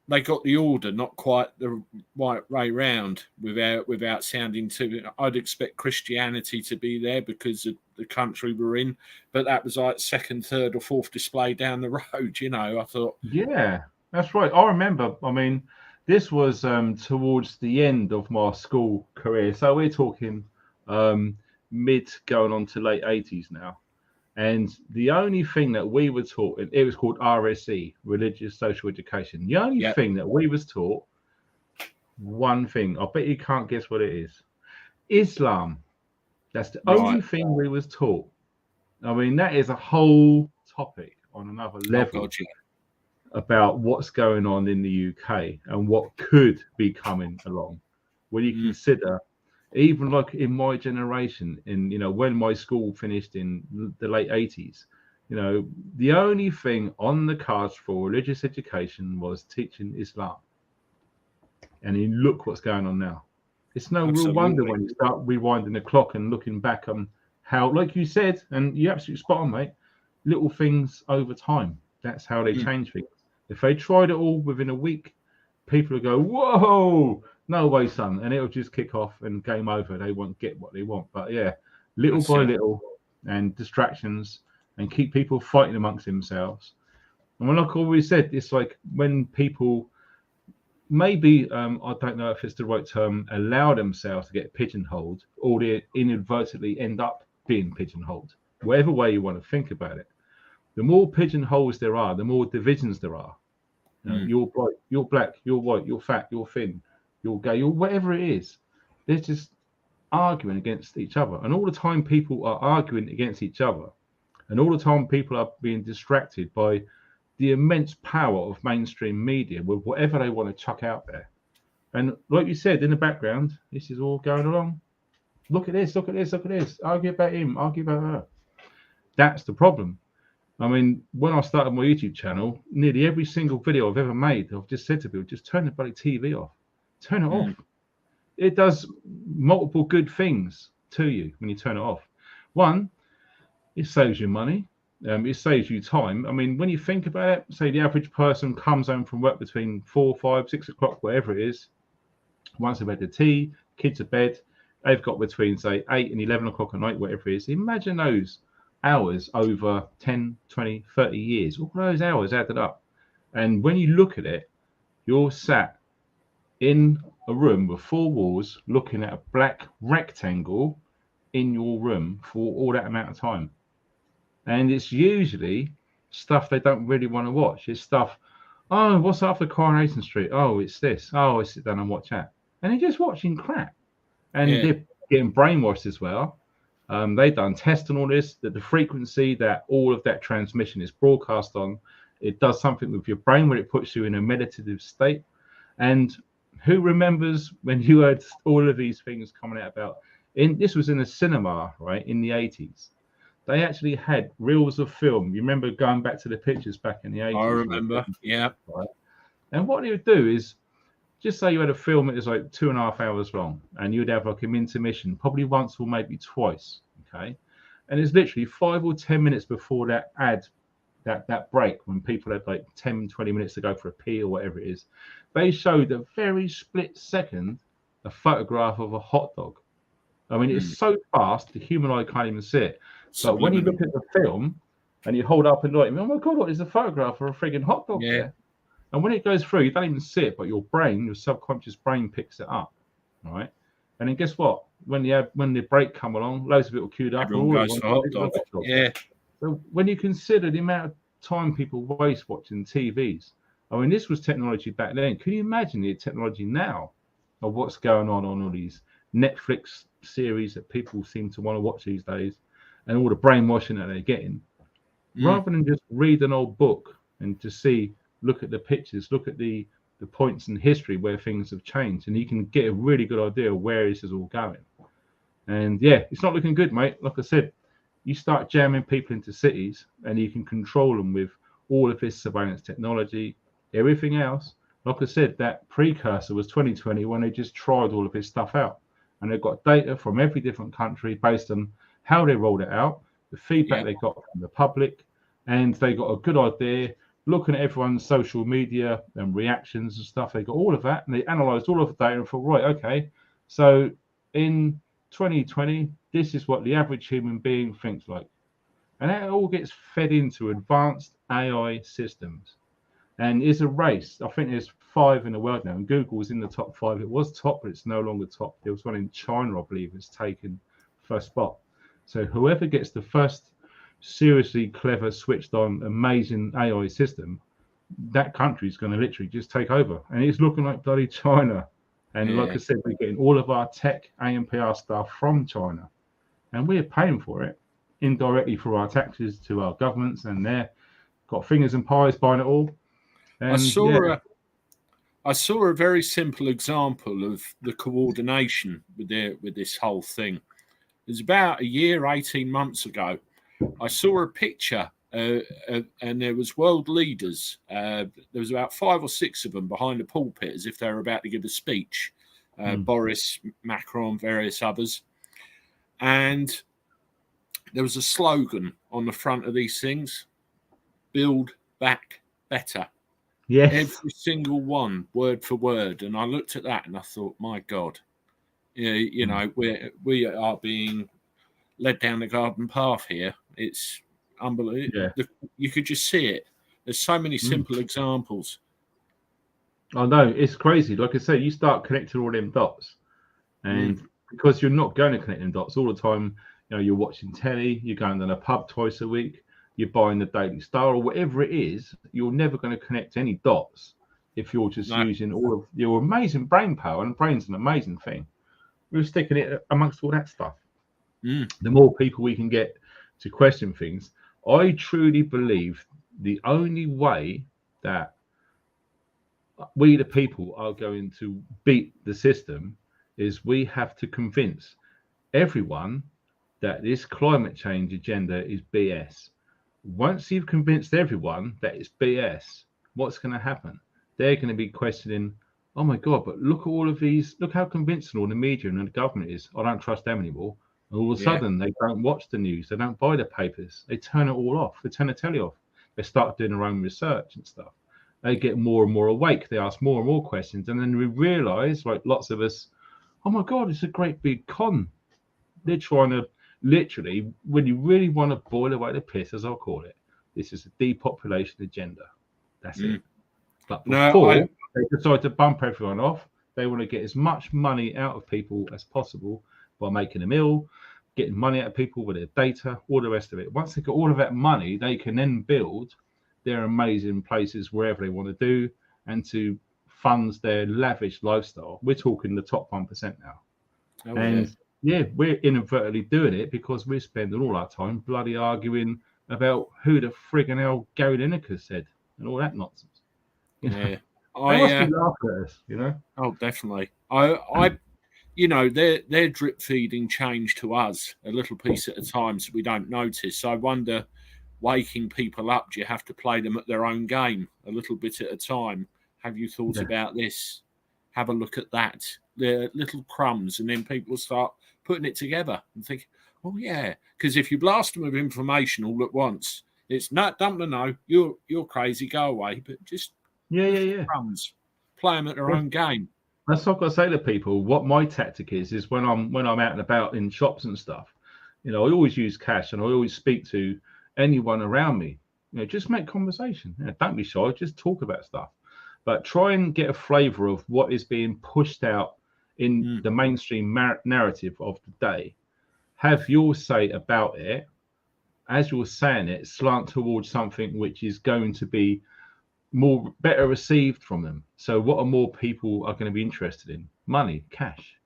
Speaker 2: they got the order not quite the right way round without sounding too. I'd expect Christianity to be there because of the country we're in, but that was like second, third, or fourth display down the road. You know, I thought,
Speaker 1: yeah, that's right. I remember. I mean, this was towards the end of my school career, so we're talking mid going on to late 80s now. And the only thing that we were taught, it was called RSE, Religious Social Education. The only thing that we was taught, one thing, I bet you can't guess what it is. Islam. That's the only thing we was taught. I mean, that is a whole topic on another level about what's going on in the UK and what could be coming along. When you consider, even like in my generation, when my school finished in the late 80s, the only thing on the cards for religious education was teaching Islam. And you look what's going on now. It's no real wonder when you start rewinding the clock and looking back on how, like you said, and you're absolutely spot on, mate, little things over time. That's how they change things. If they tried it all within a week, people would go, whoa, no way, son. And it'll just kick off and game over. They won't get what they want. But yeah, little by little and distractions and keep people fighting amongst themselves. And like I always said, it's like when people maybe, I don't know if it's the right term, allow themselves to get pigeonholed, or they inadvertently end up being pigeonholed, whatever way you want to think about it. The more pigeonholes there are, the more divisions there are. You're white, you're black, you're white, you're fat, you're thin, you're gay, you're whatever it is. They're just arguing against each other. And all the time people are arguing against each other. And all the time people are being distracted by the immense power of mainstream media with whatever they want to chuck out there. And like you said, in the background, this is all going along. Look at this, look at this, look at this. Argue about him, argue about her. That's the problem. I mean, when I started my YouTube channel, nearly every single video I've ever made, I've just said to people, just turn the bloody TV off. Turn it off. It does multiple good things to you when you turn it off. One, it saves you money. It saves you time. I mean, when you think about it, say the average person comes home from work between 4, 5, 6 o'clock, whatever it is. Once they've had the tea, kids are bed, they've got between, say, 8 and 11 o'clock at night, whatever it is. Imagine those hours over 10, 20, 30 years. All those hours added up. And when you look at it, you're sat in a room with 4 walls looking at a black rectangle in your room for all that amount of time. And it's usually stuff they don't really want to watch. It's stuff, oh, what's after Coronation Street? Oh, it's this. Oh, I sit down and watch that. And they're just watching crap. And they're getting brainwashed as well. They've done tests on all this, that the frequency that all of that transmission is broadcast on, it does something with your brain when it puts you in a meditative state. And who remembers when you heard all of these things coming out about, this was in a cinema, right, in the 80s. They actually had reels of film. You remember going back to the pictures back in the 80s?
Speaker 2: I remember,
Speaker 1: right? And what they would do is, just say you had a film that was like 2.5 hours long, and you'd have like an intermission, probably once or maybe twice, okay? And it's literally 5 or 10 minutes before that ad, that break, when people had like 10, 20 minutes to go for a pee or whatever it is, they showed a very split second a photograph of a hot dog. I mean, it's so fast, the human eye can't even see it. So when you look at the film and you hold up and look, oh my God, what is a photograph of a frigging hot dog there? And when it goes through, you don't even see it, but your brain, your subconscious brain picks it up, right? And then guess what? When the break come along, loads of it will queued up.
Speaker 2: Everyone goes for hot dog. Yeah.
Speaker 1: So when you consider the amount of time people waste watching TVs, I mean, this was technology back then. Can you imagine the technology now of what's going on all these Netflix series that people seem to want to watch these days, and all the brainwashing that they're getting? rather than just read an old book and just look at the pictures, look at the points in history where things have changed, and you can get a really good idea of where this is all going. And yeah, it's not looking good, mate. Like I said, you start jamming people into cities and you can control them with all of this surveillance technology, everything else. Like I said, that precursor was 2020 when they just tried all of this stuff out. And they've got data from every different country based on how they rolled it out, the feedback they got from the public, and they got a good idea looking at everyone's social media and reactions and stuff. They got all of that and they analyzed all of the data and thought, right, okay, so in 2020, this is what the average human being thinks like. And that all gets fed into advanced AI systems. And it's a race. I think there's 5 in the world now, and Google was in the top 5. It was top, but it's no longer top. There was one in China, I believe, that's taken first spot. So whoever gets the first seriously clever, switched on, amazing AI system, that country is going to literally just take over. And it's looking like bloody China. And like I said, we're getting all of our tech ANPR stuff from China, and we're paying for it indirectly through our taxes to our governments, and they're got fingers and pies buying it all. And
Speaker 2: I saw a very simple example of the coordination with this whole thing. It was about a year, 18 months ago. I saw a picture and there was world leaders. There was about 5 or 6 of them behind a pulpit as if they were about to give a speech. Boris, Macron, various others. And there was a slogan on the front of these things: build back better.
Speaker 1: Yes.
Speaker 2: Every single one, word for word. And I looked at that and I thought, my God, you know, we are being led down the garden path here. It's unbelievable. Yeah. You could just see it. There's so many simple examples.
Speaker 1: I know, it's crazy. Like I say, you start connecting all them dots, and because you're not going to connect them dots all the time, you know, you're watching telly, you're going to the pub twice a week, you're buying the Daily Star or whatever it is, you're never going to connect any dots if you're just using all of your amazing brain power. And brain's an amazing thing. We're sticking it amongst all that stuff. The more people we can get to question things, I truly believe the only way that we, the people, are going to beat the system is we have to convince everyone that this climate change agenda is BS. Once you've convinced everyone that it's BS, what's going to happen? They're going to be questioning, oh my God, but look at all of these, look how convincing all the media and the government is. I don't trust them anymore. And all of a sudden, they don't watch the news. They don't buy the papers. They turn it all off. They turn the telly off. They start doing their own research and stuff. They get more and more awake. They ask more and more questions. And then we realize, like lots of us, oh my God, it's a great big con. They're trying to literally, when you really want to boil away the piss, as I'll call it, this is a depopulation agenda. That's it. But before they decide to bump everyone off, they want to get as much money out of people as possible by making them ill, getting money out of people with their data, all the rest of it. Once they got all of that money, they can then build their amazing places wherever they want to do and to fund their lavish lifestyle. We're talking the top 1% now. We're inadvertently doing it because we're spending all our time bloody arguing about who the friggin' hell Gary Lineker said and all that nonsense. You know? They must be laughing at us, you know?
Speaker 2: Oh, definitely. I you know, they're drip feeding change to us a little piece at a time so we don't notice. I wonder, waking people up, do you have to play them at their own game a little bit at a time? Have you thought about this? Have a look at that. The little crumbs, and then people start putting it together and think, oh yeah, because if you blast them with information all at once, it's not, don't know, you're crazy, go away. But just crumbs, play them at their own game.
Speaker 1: That's what I say to people. What my tactic is when I'm out and about in shops and stuff, you know, I always use cash and I always speak to anyone around me. You know, just make conversation. You know, don't be shy. Just talk about stuff, but try and get a flavour of what is being pushed out in the mainstream narrative of the day. Have your say about it. As you're saying it, slant towards something which is going to be better received from them. So what are more people are going to be interested in? Money, cash.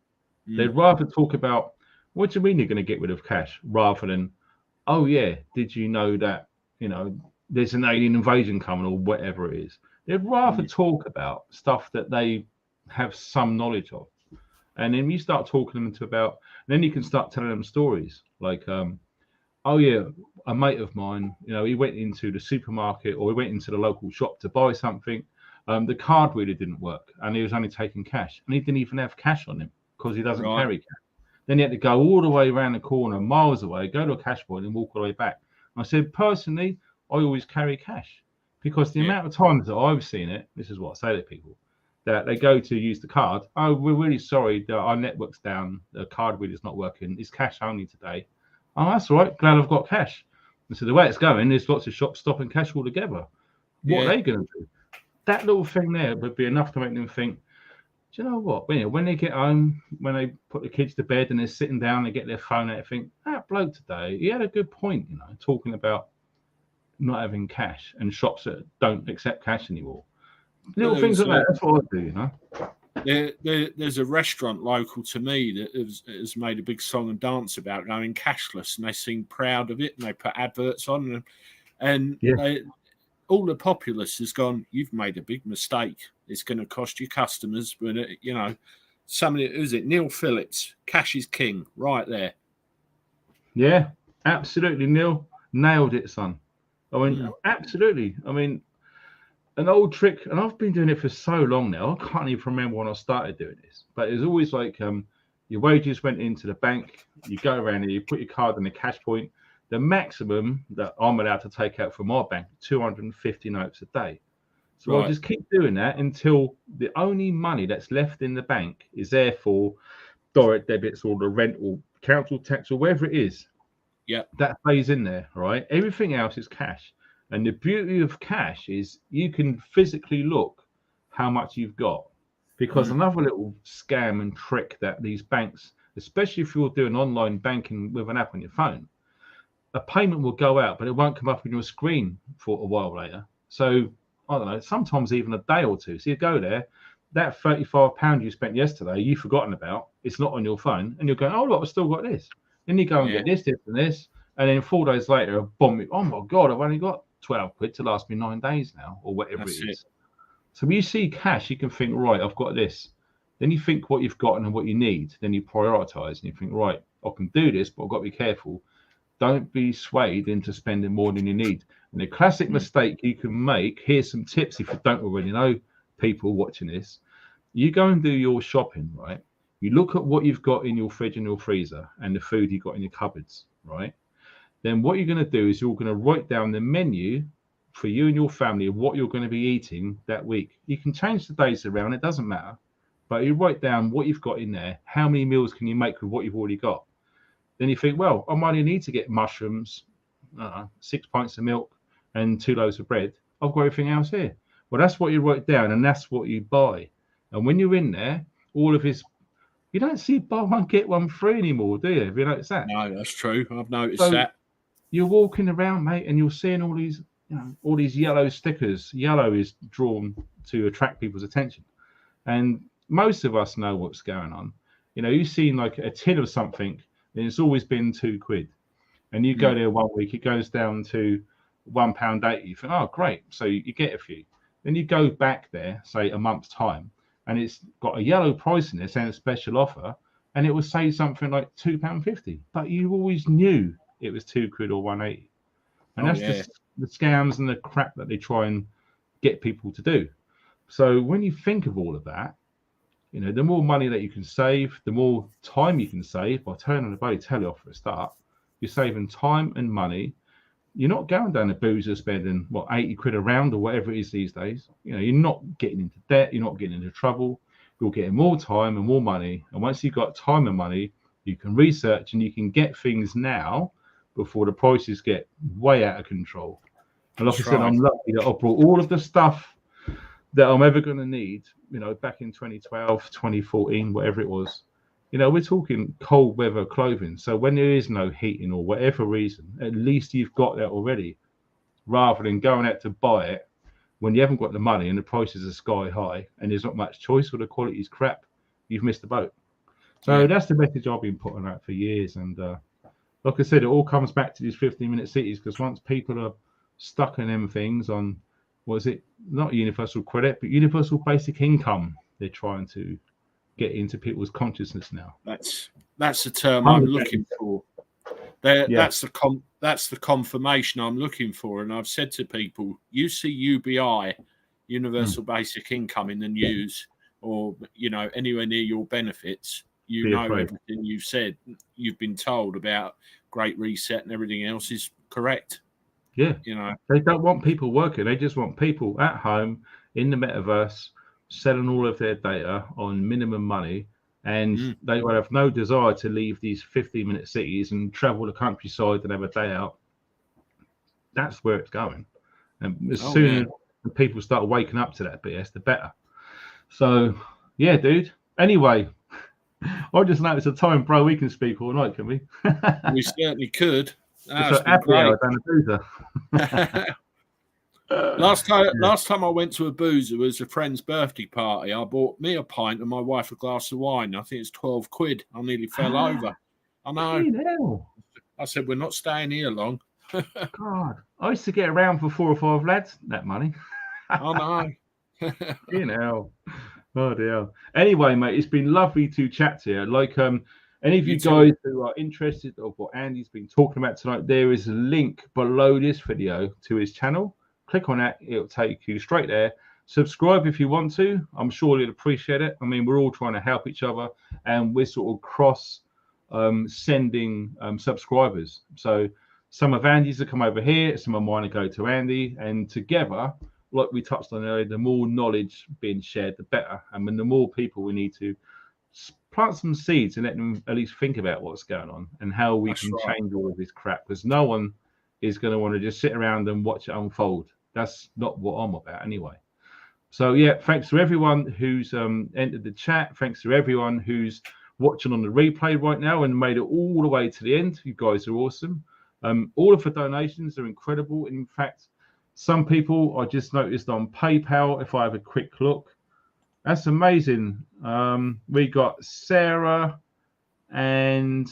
Speaker 1: They'd rather talk about, what do you mean you're going to get rid of cash, rather than, oh yeah, did you know that there's an alien invasion coming or whatever it is. They'd rather talk about stuff that they have some knowledge of. And then you start talking them then you can start telling them stories like, oh yeah, a mate of mine, he went into the supermarket or he went into the local shop to buy something. The card reader didn't work and he was only taking cash and he didn't even have cash on him because he doesn't carry cash. Then he had to go all the way around the corner, miles away, go to a cash point and walk all the way back. And I said, personally, I always carry cash because the amount of times that I've seen it, this is what I say to people, that they go to use the card. Oh, we're really sorry that our network's down. The card reader's not working. It's cash only today. Oh, that's all right. Glad I've got cash. And so the way it's going, there's lots of shops stopping cash altogether. What are they going to do? That little thing there would be enough to make them think, do you know what? When they get home, when they put the kids to bed and they're sitting down, they get their phone out, they think, that bloke today, he had a good point, talking about not having cash and shops that don't accept cash anymore. Little things like that. That's what I do,
Speaker 2: There's a restaurant local to me that has made a big song and dance about going cashless, and they seem proud of it, and they put adverts on, and all the populace has gone, you've made a big mistake. It's going to cost you customers. But somebody, who's it? Neil Phillips, cash is king, right there.
Speaker 1: Yeah, absolutely, Neil nailed it, son. I mean, absolutely. I mean, an old trick, and I've been doing it for so long now, I can't even remember when I started doing this, but it's always like your wages went into the bank, you go around and you put your card in the cash point. The maximum that I'm allowed to take out from my bank, 250 notes a day. So I just keep doing that until the only money that's left in the bank is there for direct debits or the rent or council tax or whatever it is.
Speaker 2: Yeah,
Speaker 1: that plays in there, right? Everything else is cash. And the beauty of cash is you can physically look how much you've got. Because another little scam and trick that these banks, especially if you're doing online banking with an app on your phone, a payment will go out, but it won't come up on your screen for a while later. So, I don't know, sometimes even a day or two. So you go there, that £35 you spent yesterday, you've forgotten about, it's not on your phone, and you're going, oh, look, I've still got this. Then you go and get this, and this, and then 4 days later, boom, oh my God, I've only got 12 quid to last me 9 days now, or whatever it is. So when you see cash, you can think, right, I've got this. Then you think what you've got and what you need. Then you prioritize and you think, right, I can do this, but I've got to be careful. Don't be swayed into spending more than you need. And the classic mistake you can make, here's some tips if you don't already know, people watching this. You go and do your shopping, right? You look at what you've got in your fridge and your freezer and the food you've got in your cupboards, right? Then what you're going to do is you're going to write down the menu for you and your family of what you're going to be eating that week. You can change the days around, it doesn't matter. But you write down what you've got in there, how many meals can you make with what you've already got. Then you think, well, I might need to get mushrooms, 6 pints of milk and 2 loaves of bread. I've got everything else here. Well, that's what you write down and that's what you buy. And when you're in there, all of this, you don't see buy one, get one free anymore, do you? Have you noticed that?
Speaker 2: No, that's true. I've noticed that.
Speaker 1: You're walking around, mate, and you're seeing all these, all these yellow stickers. Yellow is drawn to attract people's attention. And most of us know what's going on. You've seen like a tin of something, and it's always been £2. And you go there 1 week, it goes down to £1.80. You think, oh, great. So you get a few. Then you go back there, say a month's time, and it's got a yellow price in it saying a special offer, and it will say something like £2.50. But you always knew it was £2 or 180. And that's the scams and the crap that they try and get people to do. So when you think of all of that, the more money that you can save, the more time you can save by turning the bloody telly off for a start. You're saving time and money. You're not going down the boozer spending 80 quid a round or whatever it is these days. You're not getting into debt. You're not getting into trouble. You're getting more time and more money. And once you've got time and money, you can research and you can get things now before the prices get way out of control. And like I said, I'm lucky that I brought all of the stuff that I'm ever going to need, back in 2012, 2014, whatever it was. We're talking cold weather clothing. So when there is no heating or whatever reason, at least you've got that already, rather than going out to buy it when you haven't got the money and the prices are sky high and there's not much choice or the quality is crap. You've missed the boat. So that's the message I've been putting out for years. And like I said, it all comes back to these 15-minute cities, because once people are stuck in them things on, what is it? Not universal credit, but universal basic income. They're trying to get into people's consciousness now.
Speaker 2: That's the term I'm looking for.
Speaker 1: Yeah.
Speaker 2: That's the confirmation I'm looking for. And I've said to people, you see UBI, universal basic income, in the news, or anywhere near your benefits, everything you've said, you've been told about Great Reset and everything else is correct.
Speaker 1: Yeah. They don't want people working. They just want people at home in the metaverse selling all of their data on minimum money, and they will have no desire to leave these 15-minute cities and travel the countryside and have a day out. That's where it's going. And as soon as people start waking up to that BS, the better. So, yeah, dude. Anyway, I just noticed the time, bro. We can speak all night, can we?
Speaker 2: We certainly could.
Speaker 1: It's happy hour down the boozer.
Speaker 2: Last time I went to a boozer was a friend's birthday party. I bought me a pint and my wife a glass of wine. I think it's 12 quid. I nearly fell over. I know. I said, we're not staying here long.
Speaker 1: God, I used to get around for 4 or 5 lads that money.
Speaker 2: I know.
Speaker 1: Oh dear. Anyway, mate, it's been lovely to chat to you. Like, any of you guys who are interested of what Andy's been talking about tonight, there is a link below this video to his channel. Click on that, it'll take you straight there. Subscribe if you want to. I'm sure you'll appreciate it. I mean, we're all trying to help each other, and we're sort of cross sending subscribers. So some of Andy's will come over here, some of mine will go to Andy, and together, like we touched on earlier, the more knowledge being shared, the better. And when the more people, we need to plant some seeds and let them at least think about what's going on and how we can change all of this crap, because no one is going to want to just sit around and watch it unfold. That's not what I'm about anyway. So yeah, thanks to everyone who's entered the chat. Thanks to everyone who's watching on the replay right now and made it all the way to the end. You guys are awesome. All of the donations are incredible. In fact, some people I just noticed on PayPal, if I have a quick look, that's amazing. We got Sarah and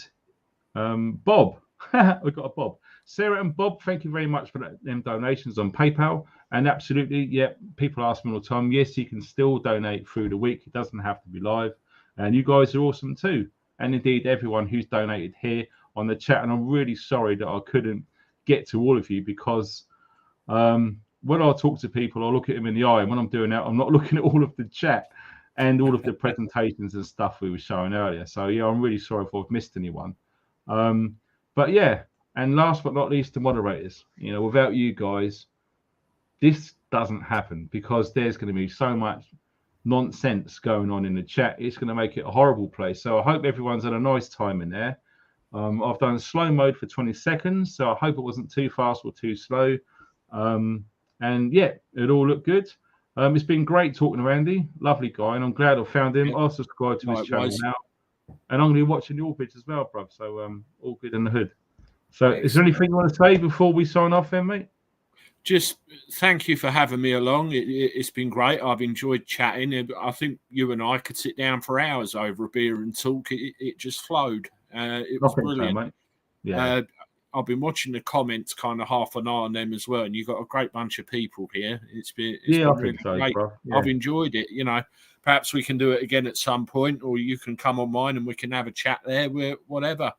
Speaker 1: Bob. We got a Bob. Sarah and Bob, thank you very much for them donations on PayPal. And absolutely, yeah, people ask me all the time, yes, you can still donate through the week. It doesn't have to be live. And you guys are awesome too. And indeed, everyone who's donated here on the chat. And I'm really sorry that I couldn't get to all of you, because when I talk to people, I look at them in the eye. And when I'm doing that, I'm not looking at all of the chat and all of the presentations and stuff we were showing earlier. So, yeah, I'm really sorry if I've missed anyone. But, yeah. And last but not least, the moderators. Without you guys, this doesn't happen, because there's going to be so much nonsense going on in the chat. It's going to make it a horrible place. So I hope everyone's had a nice time in there. I've done slow mode for 20 seconds, so I hope it wasn't too fast or too slow. And yeah, it all looked good. It's been great talking to Andy. Lovely guy, and I'm glad I found him. I'll subscribe to his channel now. And I'm going to be watching your bits as well, bruv. So all good in the hood. So is there anything you want to say before we sign off then, mate?
Speaker 2: Just thank you for having me along. It's been great. I've enjoyed chatting. I think you and I could sit down for hours over a beer and talk. It just flowed. It was brilliant. So, mate. Yeah. I've been watching the comments, kind of half an eye on them as well, and you've got a great bunch of people here. It's been really great. Yeah. I've enjoyed it. Perhaps we can do it again at some point, or you can come on mine and we can have a chat there. Whatever.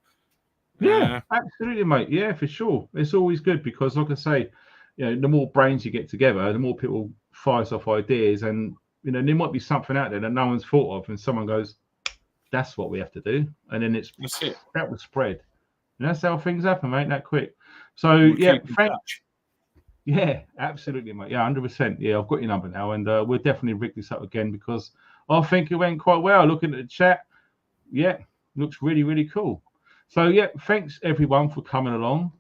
Speaker 1: Yeah, absolutely, mate. Yeah, for sure. It's always good because, like I say, the more brains you get together, the more people fires off ideas, and there might be something out there that no one's thought of, and someone goes, "That's what we have to do," and then that will spread. And that's how things happen, mate. That quick. So yeah, absolutely, mate. Yeah, 100%. Yeah, I've got your number now, and we'll definitely rig this up again, because I think it went quite well. Looking at the chat, yeah, looks really, really cool. So, yeah, thanks, everyone, for coming along.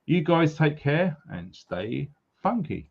Speaker 1: You guys take care and stay funky.